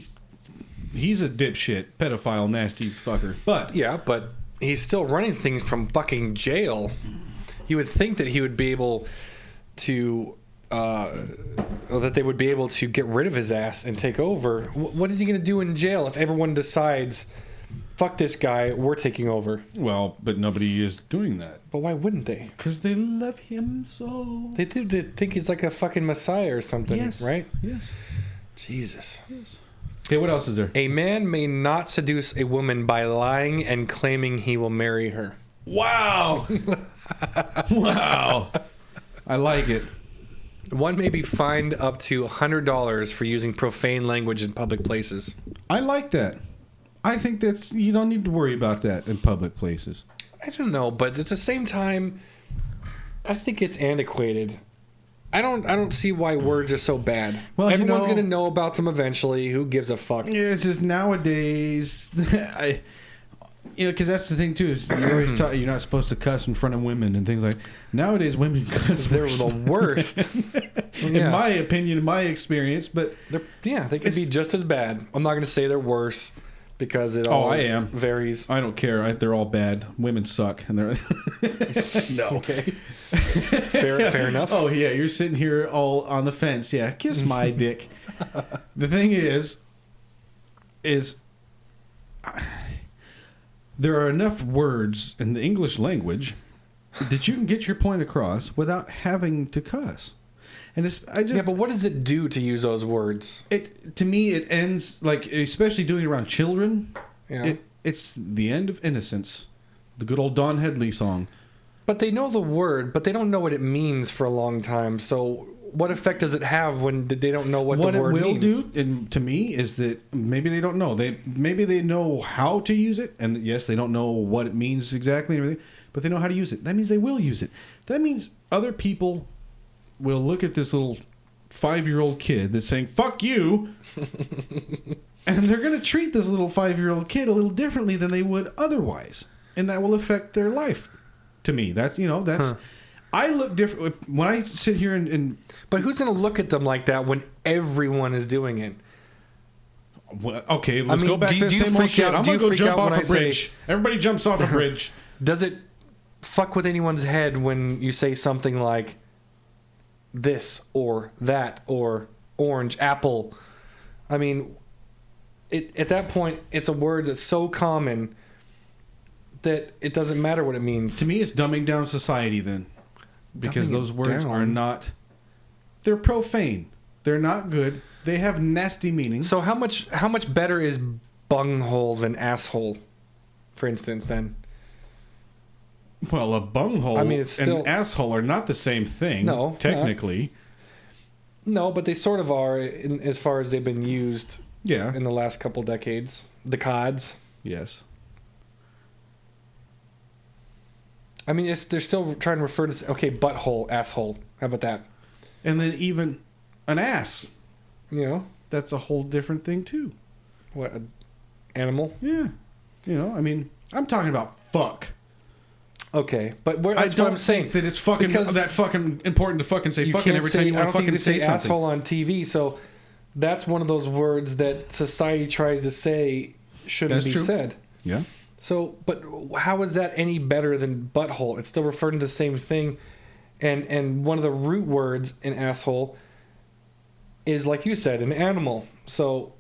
he's a dipshit, pedophile, nasty fucker. But yeah, but he's still running things from fucking jail. You would think that he would be able to, that they would be able to get rid of his ass and take over. What is he going to do in jail if everyone decides, fuck this guy, we're taking over? Well, but nobody is doing that. But why wouldn't they? Because they love him so. They think he's like a fucking messiah or something, Yes. right? Yes. Jesus. Yes. Okay, what else is there? A man may not seduce a woman by lying and claiming he will marry her. Wow. Wow. I like it. One may be fined up to $100 for using profane language in public places. I like that. I think that's, you don't need to worry about that in public places. I don't know, but at the same time, I think it's antiquated. I don't see why words are so bad. Well, everyone's going to know about them eventually. Who gives a fuck? Yeah, it's just nowadays, because that's the thing too, is you're always taught you're not supposed to cuss in front of women and things like. Nowadays, women cuss. They're the worst, in my opinion, in my experience. But they could be just as bad. I'm not going to say they're worse because it all varies. I don't care. They're all bad. Women suck, and they're no. Okay. Fair enough. Oh yeah, you're sitting here all on the fence. Yeah, kiss my dick. The thing is there are enough words in the English language that you can get your point across without having to cuss. And but what does it do to use those words? To me, it ends, like, especially doing it around children. Yeah. It's the end of innocence. The good old Don Headley song. But they know the word, but they don't know what it means for a long time. So what effect does it have when they don't know what the word means? What it will do, and to me, is that maybe they don't know. Maybe they know how to use it, and yes, they don't know what it means exactly and everything, but they know how to use it. That means they will use it. That means other people will look at this little 5-year-old kid that's saying, fuck you, and they're going to treat this little 5-year-old kid a little differently than they would otherwise. And that will affect their life. To me, that's. I look different when I sit here and but who's going to look at them like that when everyone is doing it? Well, okay, let's go back to the same old shit. I'm going to go jump off a bridge. Everybody jumps off a bridge. Does it fuck with anyone's head when you say something like this or that or orange, apple? I mean, at that point, it's a word that's so common that it doesn't matter what it means. To me, it's dumbing down society then. Because those words are not... They're profane. They're not good. They have nasty meanings. So how much better is bunghole than asshole, for instance, then? Well, a bunghole and asshole are not the same thing, technically. No, but they sort of are as far as they've been used in the last couple decades. The cods. Yes. I mean, they're still trying to refer to... Okay, butthole, asshole. How about that? And then even an ass. You know? That's a whole different thing, too. What, an animal? Yeah. You know, I mean, I'm talking about fuck. Okay, but that's what I'm saying. That it's fucking that fucking important to fucking say fucking every time you want to fucking say something. Asshole on TV, so that's one of those words that society tries to say shouldn't be said. Yeah. So, but how is that any better than butthole? It's still referring to the same thing, and one of the root words in asshole is, like you said, an animal. So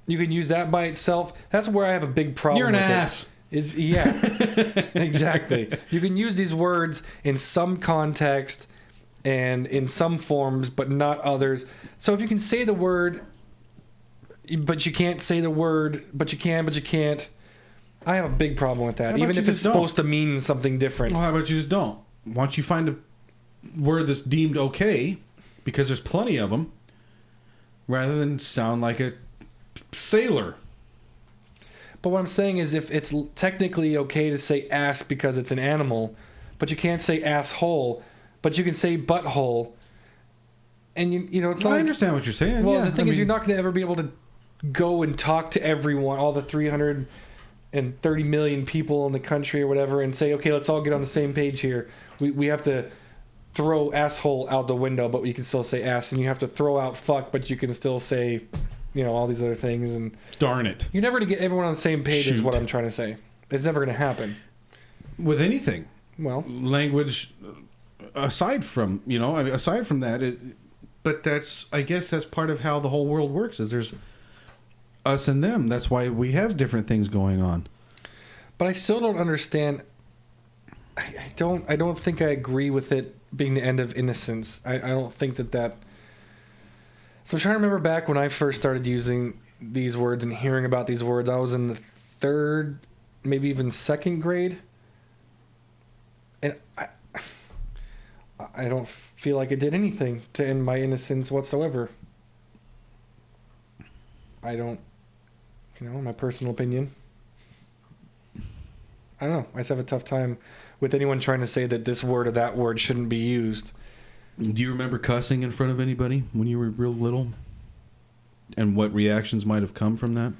you can use that by itself. That's where I have a big problem. You're an with ass. Yeah, exactly. You can use these words in some context and in some forms, but not others. So if you can say the word, but you can't say the word, but you can, but you can't, I have a big problem with that. How about Even you if it's just don't? supposed to mean something different. Well, how about you just don't? Why don't you find a word that's deemed okay, because there's plenty of them, rather than sound like a sailor. But what I'm saying is, if it's technically okay to say ass because it's an animal, but you can't say asshole, but you can say butthole, and you know, it's Well, like, I understand what you're saying. Well, yeah, the thing I is, mean, you're not going to ever be able to go and talk to everyone, all the 330 million people in the country or whatever, and say, okay, let's all get on the same page here. We have to throw asshole out the window, but we can still say ass, and you have to throw out fuck, but you can still say, you know, all these other things. And darn it, you're never going to get everyone on the same page. Is Shoot. what I'm trying to say. It's never going to happen with anything. Well, language aside from that, but that's, I guess that's part of how the whole world works. Is there's us and them. That's why we have different things going on. But I still don't understand. I don't think I agree with it being the end of innocence. I don't think that. So I'm trying to remember back when I first started using these words and hearing about these words. I was in the 3rd, maybe even 2nd grade. And I don't feel like it did anything to end my innocence whatsoever. I don't, in my personal opinion. I don't know. I just have a tough time with anyone trying to say that this word or that word shouldn't be used. Do you remember cussing in front of anybody when you were real little? And what reactions might have come from that?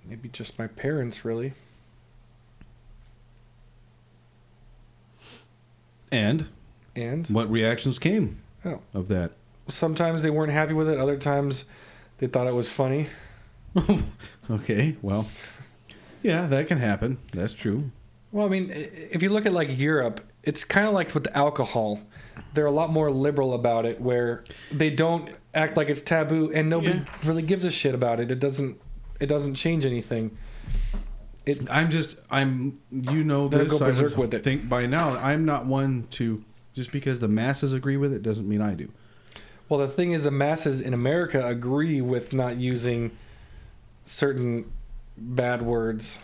Maybe just my parents, really. And what reactions came of that? Sometimes they weren't happy with it. Other times they thought it was funny. Okay, well, yeah, that can happen. That's true. Well, I mean, if you look at like Europe, it's kind of like with the alcohol. They're a lot more liberal about it, where they don't act like it's taboo, and nobody really gives a shit about it. It doesn't change anything. I'm you know They'll this. go berserk with it. Think by now I'm not one to, just because the masses agree with it doesn't mean I do. Well, the thing is, the masses in America agree with not using certain bad words.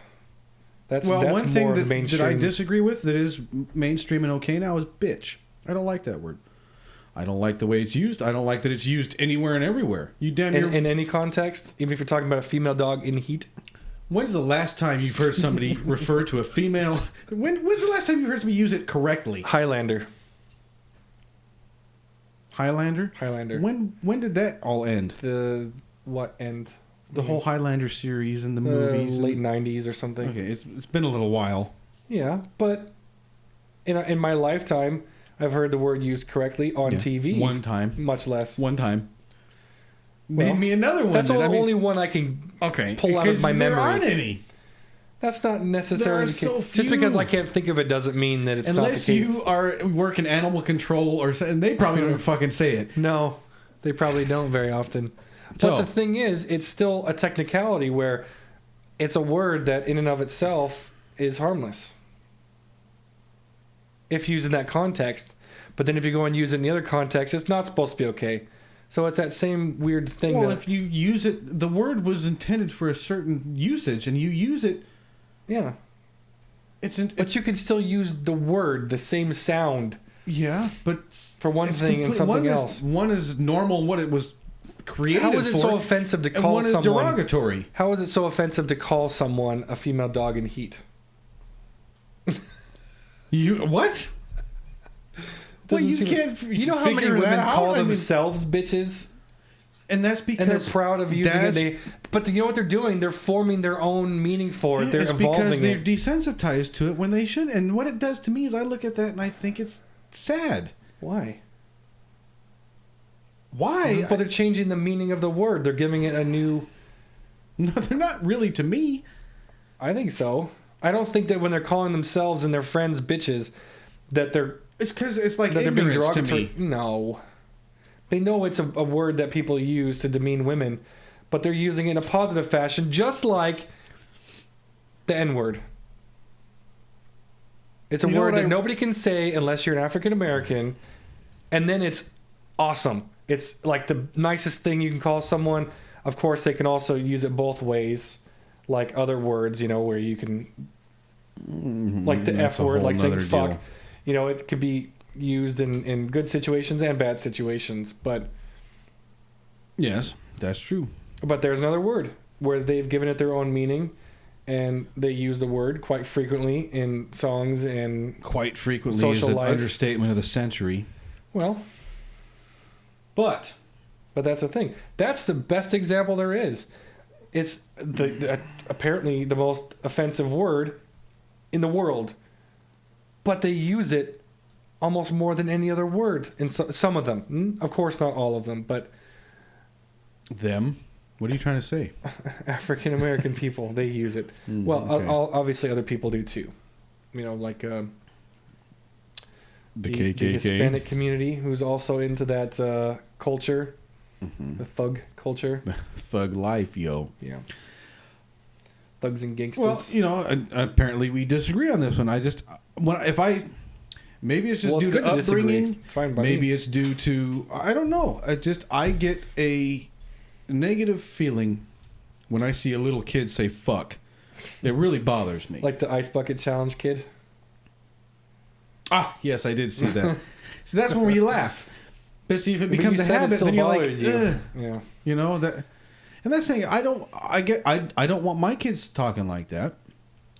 That's one thing more that mainstream. I disagree with that is mainstream and okay now is bitch. I don't like that word. I don't like the way it's used. I don't like that it's used anywhere and everywhere. In any context, even if you're talking about a female dog in heat. When's the last time you've heard somebody refer to a female? When's the last time you heard somebody use it correctly? Highlander. Highlander. When did that all end? The what end? The whole Highlander series and the movies. Late 90s or something. Okay, it's been a little while. Yeah, but in my lifetime, I've heard the word used correctly on TV. One time. Much less. One time. Well, Name me another one. That's the only one I can pull out of my memory. There aren't any. That's not necessarily the so case. Just because I can't think of it doesn't mean that it's not the case. Unless you work in animal control and they probably don't fucking say it. No, they probably don't very often. But the thing is, it's still a technicality where it's a word that in and of itself is harmless if used in that context. But then if you go and use it in the other context, it's not supposed to be okay. So it's that same weird thing. Well, if you use it, the word was intended for a certain usage, and you use it. Yeah. But you can still use the word, the same sound. Yeah, but for one thing and something else. One is normal, what it was created for. How is it so offensive to call one someone... is derogatory. How is it so offensive to call someone a female dog in heat? What? Well, you can't. You know how many women call themselves bitches, and that's because and they're proud of using it. But you know what they're doing? They're forming their own meaning for it. They're evolving because they're it. Desensitized to it when they should. And what it does to me is I look at that and I think it's sad. Why? Why? But they're changing the meaning of the word. They're giving it a new. No, they're not really to me. I think so. I don't think that when they're calling themselves and their friends bitches, that they're. It's because it's like that they're being ignorance to derogatory. me. No. They know it's a word that people use to demean women, but they're using it in a positive fashion, just like the N-word. It's a word that nobody can say unless you're an African American, and then it's awesome. It's like the nicest thing you can call someone. Of course, they can also use it both ways, like other words, where you can, like the F word, like saying fuck. It could be used in good situations and bad situations, but yes, that's true. But there's another word where they've given it their own meaning, and they use the word quite frequently in songs and quite frequently social is an life. Understatement of the century. Well, but that's the thing. That's the best example there is. It's apparently the most offensive word in the world, but they use it almost more than any other word in some of them. Of course, not all of them, but them. What are you trying to say? African American people, they use it. Well, okay. Obviously other people do too. Like the KKK, the Hispanic community, who's also into that culture, the thug culture, thug life, yo. Yeah. Thugs and gangsters. Well, apparently we disagree on this one. Maybe it's just due to upbringing. It's fine by maybe me. it's due to, I don't know. I get a negative feeling when I see a little kid say fuck. It really bothers me. Like the Ice Bucket Challenge kid? Ah, yes, I did see that. So that's when you laugh. But see, if it becomes a habit, then you're like, yeah. That. And that's the thing. I don't want my kids talking like that.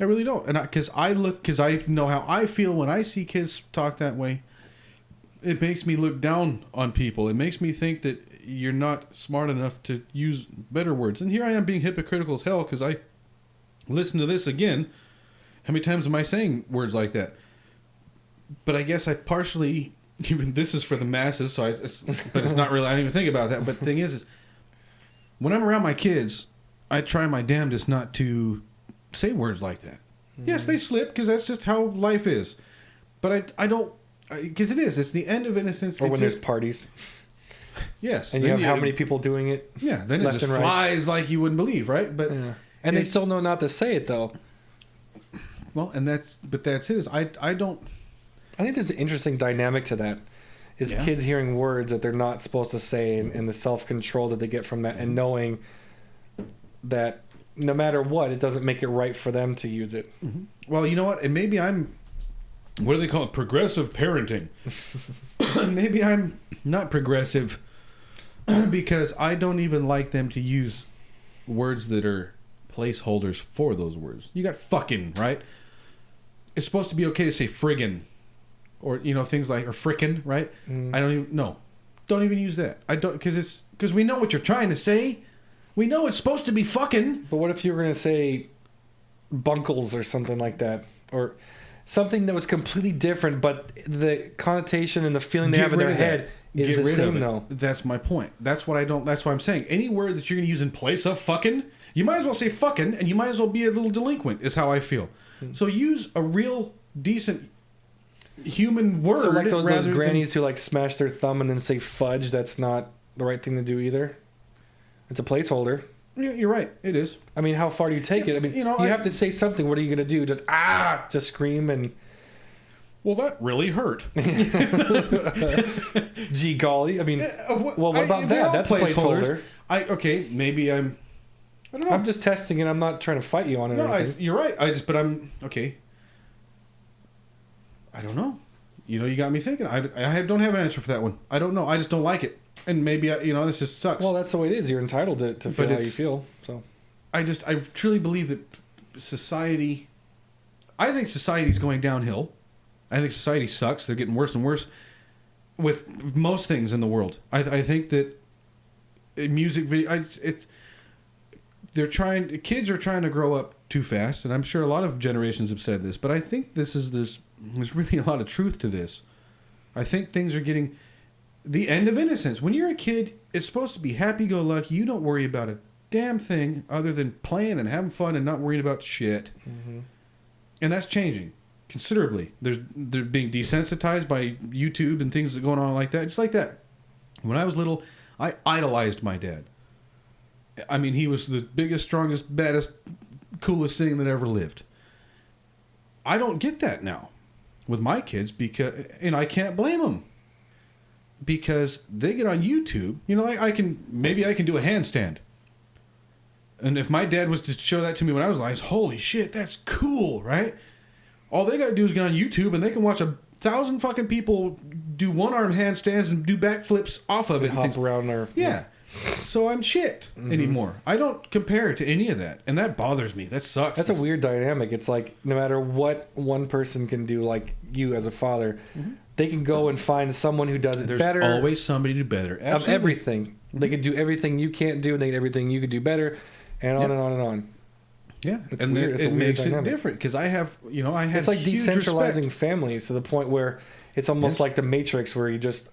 I really don't. And because I know how I feel when I see kids talk that way. It makes me look down on people. It makes me think that you're not smart enough to use better words. And here I am being hypocritical as hell because I listen to this again. How many times am I saying words like that? But I guess I partially, even this is for the masses, but it's not really, I don't even think about that. But the thing is when I'm around my kids, I try my damnedest not to say words like that. Yes, they slip because that's just how life is. But I don't, because it's the end of innocence. Or when there's parties. Yes. And you have how many people doing it? Yeah, then it just flies like you wouldn't believe, right? But and they still know not to say it though. Well, and that's it. I think there's an interesting dynamic to that. Is kids hearing words that they're not supposed to say and the self-control that they get from that and knowing that no matter what, it doesn't make it right for them to use it. Mm-hmm. Well, you know what? And maybe what do they call it? Progressive parenting. Maybe I'm not progressive because I don't even like them to use words that are placeholders for those words. You got fucking, right? It's supposed to be okay to say friggin'. Or, things like, or frickin', right? I don't even use that. I don't, because we know what you're trying to say. We know it's supposed to be fucking. But what if you were going to say bunkles or something like that? Or something that was completely different, but the connotation and the feeling they have in their head is the same, though. That's my point. That's why I'm saying. Any word that you're going to use in place of fucking, you might as well say fucking, and you might as well be a little delinquent, is how I feel. So use a real, decent human word. So like those grannies who like smash their thumb and then say fudge, that's not the right thing to do either. It's a placeholder. Yeah, you're right. It is. I mean, how far do you take it? I mean, you have to say something. What are you going to do? Just scream and... Well, that really hurt. Gee golly. I mean, what about that? That's a placeholder. Maybe I don't know. I'm just testing it. I'm not trying to fight you on it. No, you're right. Okay. I don't know. You got me thinking. I don't have an answer for that one. I don't know. I just don't like it. And maybe, this just sucks. Well, that's the way it is. You're entitled to feel how you feel. So, I truly believe that I think society's going downhill. I think society sucks. They're getting worse and worse with most things in the world. I think that music video, kids are trying to grow up too fast, and I'm sure a lot of generations have said this, but I think there's really a lot of truth to this. I think things are getting the end of innocence. When you're a kid, it's supposed to be happy-go-lucky. You don't worry about a damn thing other than playing and having fun and not worrying about shit. Mm-hmm. And that's changing considerably. They're being desensitized by YouTube and things that are going on like that. Just like that. When I was little, I idolized my dad. I mean, he was the biggest, strongest, baddest, coolest thing that ever lived. I don't get that now with my kids and I can't blame them because they get on YouTube. You know, I can do a handstand. And if my dad was to show that to me when I was like, holy shit, that's cool, right? All they got to do is get on YouTube and they can watch 1,000 fucking people do one-arm handstands and do backflips off of it. Hop around there. Yeah. So I'm shit anymore. I don't compare it to any of that. And that bothers me. That sucks. That's a weird dynamic. It's like no matter what one person can do, like you as a father, they can go and find someone who does it better. There's always somebody to do better. Absolutely. Of everything. They could do everything you can't do, and they get everything you could do better, and on and on and on. Yeah, it's and weird. It's it makes dynamic. it different because I had it's like huge decentralizing respect. families to the point where it's almost like the Matrix, where you just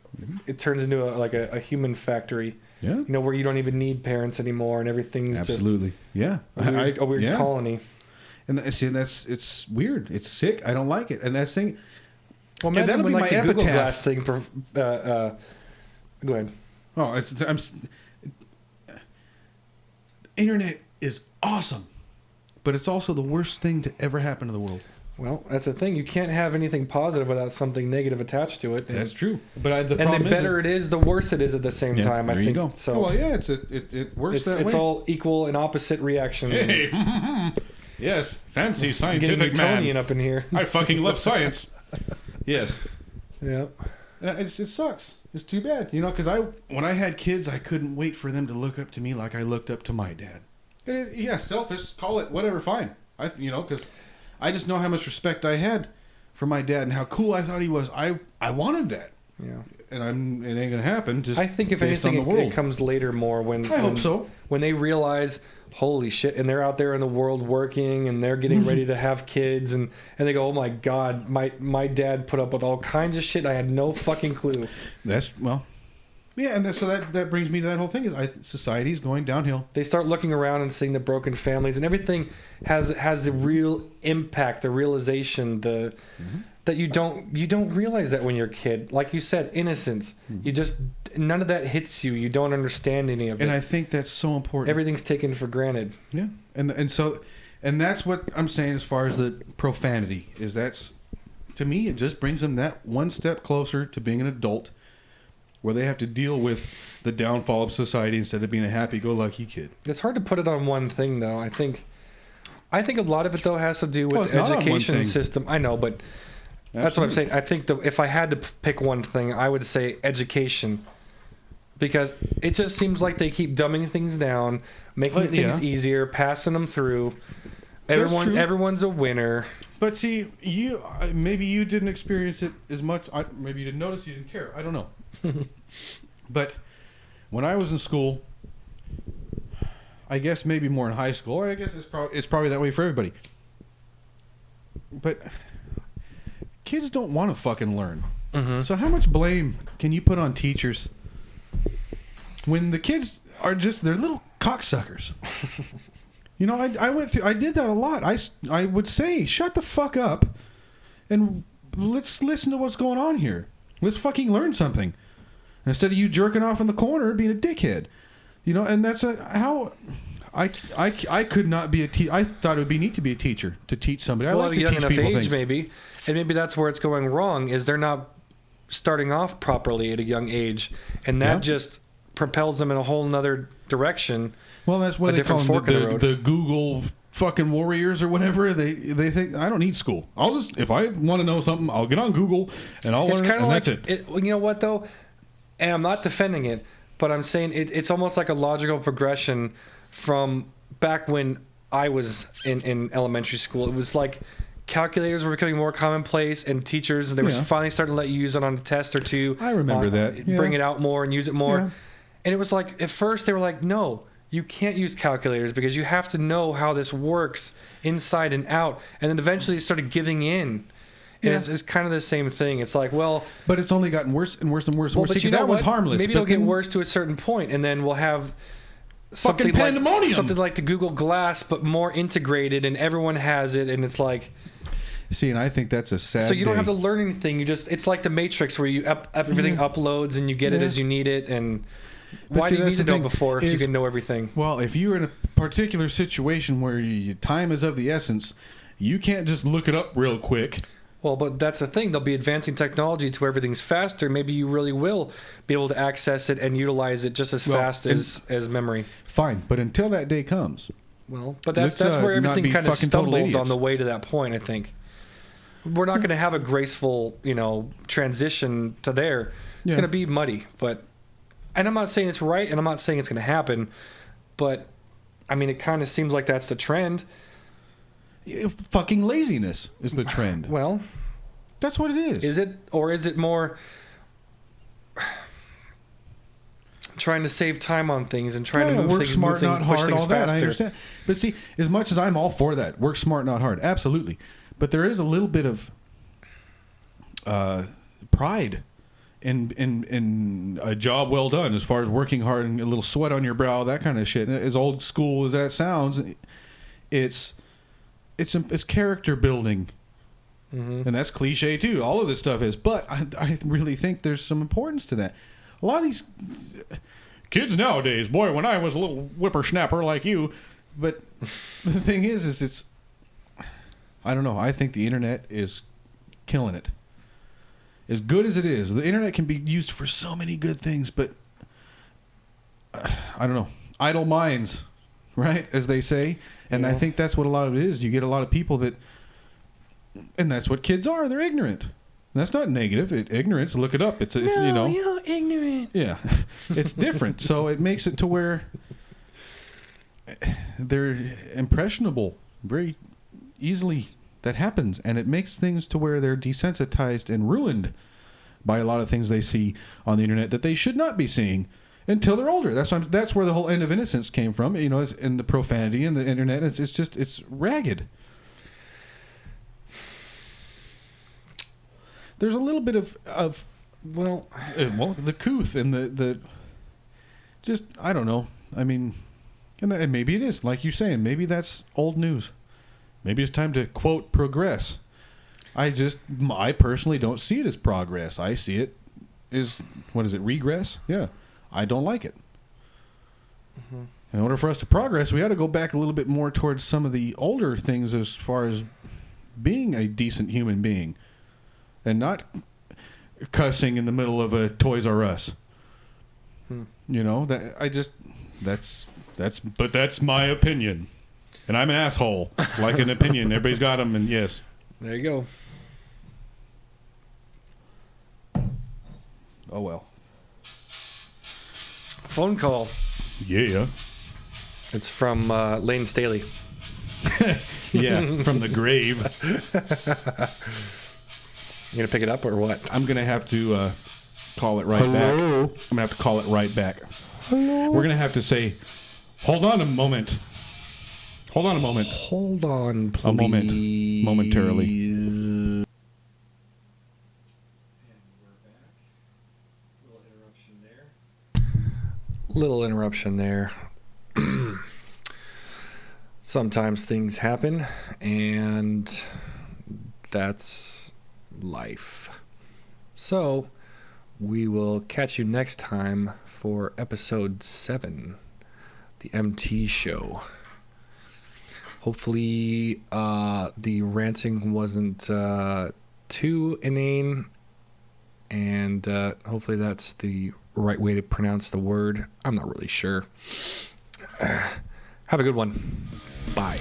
it turns into a human factory. Yeah, you know, where you don't even need parents anymore, and everything's absolutely just a weird colony. And it's weird. It's sick. I don't like it. And that's thing. Well, imagine when like the Google Glass thing. Go ahead. Oh, internet is awesome, but it's also the worst thing to ever happen to the world. Well, that's the thing. You can't have anything positive without something negative attached to it. That's true. But the better it is, the worse it is at the same time. I think. You go. So. Well, yeah, it works that way. It's all equal and opposite reactions. Hey. Yes, fancy Getting scientific Newtonian man up in here. I fucking love science. Yes. Yeah. It sucks. It's too bad, because when I had kids, I couldn't wait for them to look up to me like I looked up to my dad. Yeah, selfish, call it whatever, fine. Because I just know how much respect I had for my dad and how cool I thought he was. I wanted that. Yeah. And it ain't gonna happen. Just I think if anything, it comes later more when I hope so. When they realize, holy shit, and they're out there in the world working and they're getting ready to have kids and they go, oh my god, my dad put up with all kinds of shit. I had no fucking clue. Yeah, and so that brings me to that whole thing is society's going downhill. They start looking around and seeing the broken families, and everything has the real impact, the realization, that you don't realize that when you're a kid. Like you said, innocence. You just none of that hits you. You don't understand any of it. And I think that's so important. Everything's taken for granted. Yeah, and that's what I'm saying as far as the profanity is. That's to me, it just brings them that one step closer to being an adult, where they have to deal with the downfall of society instead of being a happy-go-lucky kid. It's hard to put it on one thing, though. I think a lot of it, though, has to do with the education system. I know, but that's what I'm saying. I think if I had to pick one thing, I would say education. Because it just seems like they keep dumbing things down, making things easier, passing them through. Everyone's a winner. But see, maybe you didn't experience it as much. Maybe you didn't notice. You didn't care. I don't know. But when I was in school, I guess maybe more in high school. I guess it's probably that way for everybody. But kids don't want to fucking learn. Mm-hmm. So how much blame can you put on teachers when the kids are they're little cocksuckers? I did that a lot. I would say, shut the fuck up and let's listen to what's going on here. Let's fucking learn something. Instead of you jerking off in the corner being a dickhead. And that's how I could not be a teacher. I thought it would be neat to be a teacher, to teach somebody. I like to teach people things. Maybe. And maybe that's where it's going wrong, is they're not starting off properly at a young age. And that just propels them in a whole nother direction. Well, that's what they call them, the Google fucking warriors or whatever. They think, I don't need school. I'll just, if I want to know something, I'll get on Google and I'll learn it, and that's it. You know what, though? And I'm not defending it, but I'm saying it's almost like a logical progression from back when I was in elementary school. It was like calculators were becoming more commonplace, and teachers, they were finally starting to let you use it on a test or two. I remember that. Bring it out more and use it more. Yeah. And it was like, at first they were like, no, you can't use calculators because you have to know how this works inside and out. And then eventually they started giving in. And it's kind of the same thing. It's like, well... But it's only gotten worse and worse and worse. Well, but you know that what? one's harmless. Maybe it'll get worse to a certain point, and then we'll have something pandemonium. Something like the Google Glass, but more integrated, and everyone has it, and it's like... See, and I think that's a sad. So you don't day. have to learn anything. It's like the Matrix where you everything uploads and you get it as you need it. And But why see, do you that's need to the know thing, before if you is- can know everything? Well, if you're in a particular situation where time is of the essence, you can't just look it up real quick. Well, but that's the thing. They'll be advancing technology to where everything's faster. Maybe you really will be able to access it and utilize it just as fast as memory. Fine, but until that day comes. Well, but that's let's, where not everything be kind of fucking total stumbles on idiots. the way to that point, I think. We're not going to have a graceful, transition to there. It's Yeah. going to be muddy, and I'm not saying it's right, and I'm not saying it's going to happen, but I mean, it kind of seems like that's the trend. Fucking laziness is the trend. Well, that's what it is. Is it, or is it more trying to save time on things and trying to move work things, smart, move things, not push hard, things all that. faster? I understand. But see, as much as I'm all for that, work smart, not hard, absolutely. But there is a little bit of pride in a job well done, as far as working hard and a little sweat on your brow, that kind of shit. And as old school as that sounds, it's character building. And that's cliche too. All of this stuff is, but I really think there's some importance to that. A lot of these kids nowadays, boy, when I was a little whippersnapper like you, but the thing is it's, I don't know. I think the internet is killing it. As good as it is, the internet can be used for so many good things, but I don't know. Idle minds, right, as they say, and I think that's what a lot of it is. You get a lot of people that. And that's what kids are. They're ignorant. And that's not negative. Ignorance, look it up. It's you're ignorant. Yeah. It's different. So it makes it to where they're impressionable very easily. That happens. And it makes things to where they're desensitized and ruined by a lot of things they see on the internet that they should not be seeing until they're older. That's where the whole end of innocence came from. And the profanity and the internet. It's ragged. There's a little bit of the couth and the just, I don't know. I mean, and maybe it is, like you're saying, maybe that's old news. Maybe it's time to, quote, progress. I personally don't see it as progress. I see it as, regress? Yeah. I don't like it. Mm-hmm. In order for us to progress, we got to go back a little bit more towards some of the older things as far as being a decent human being. And not cussing in the middle of a Toys R Us. That's my opinion. And I'm an asshole. Like an opinion. Everybody's got them, and yes. There you go. Oh, well. Phone call. Yeah. It's from Lane Staley. Yeah, from the grave. You gonna pick it up or what? I'm gonna have to call it right back. I'm gonna have to call it right back. Hello. We're gonna have to say, hold on a moment. Hold on a moment. Hold on, please. A moment. Momentarily. Little interruption there. Sometimes things happen, and that's life. So, we will catch you next time for episode 7, the MT show. Hopefully, the ranting wasn't too inane, and hopefully that's the right way to pronounce the word. I'm not really sure. Have a good one. Bye.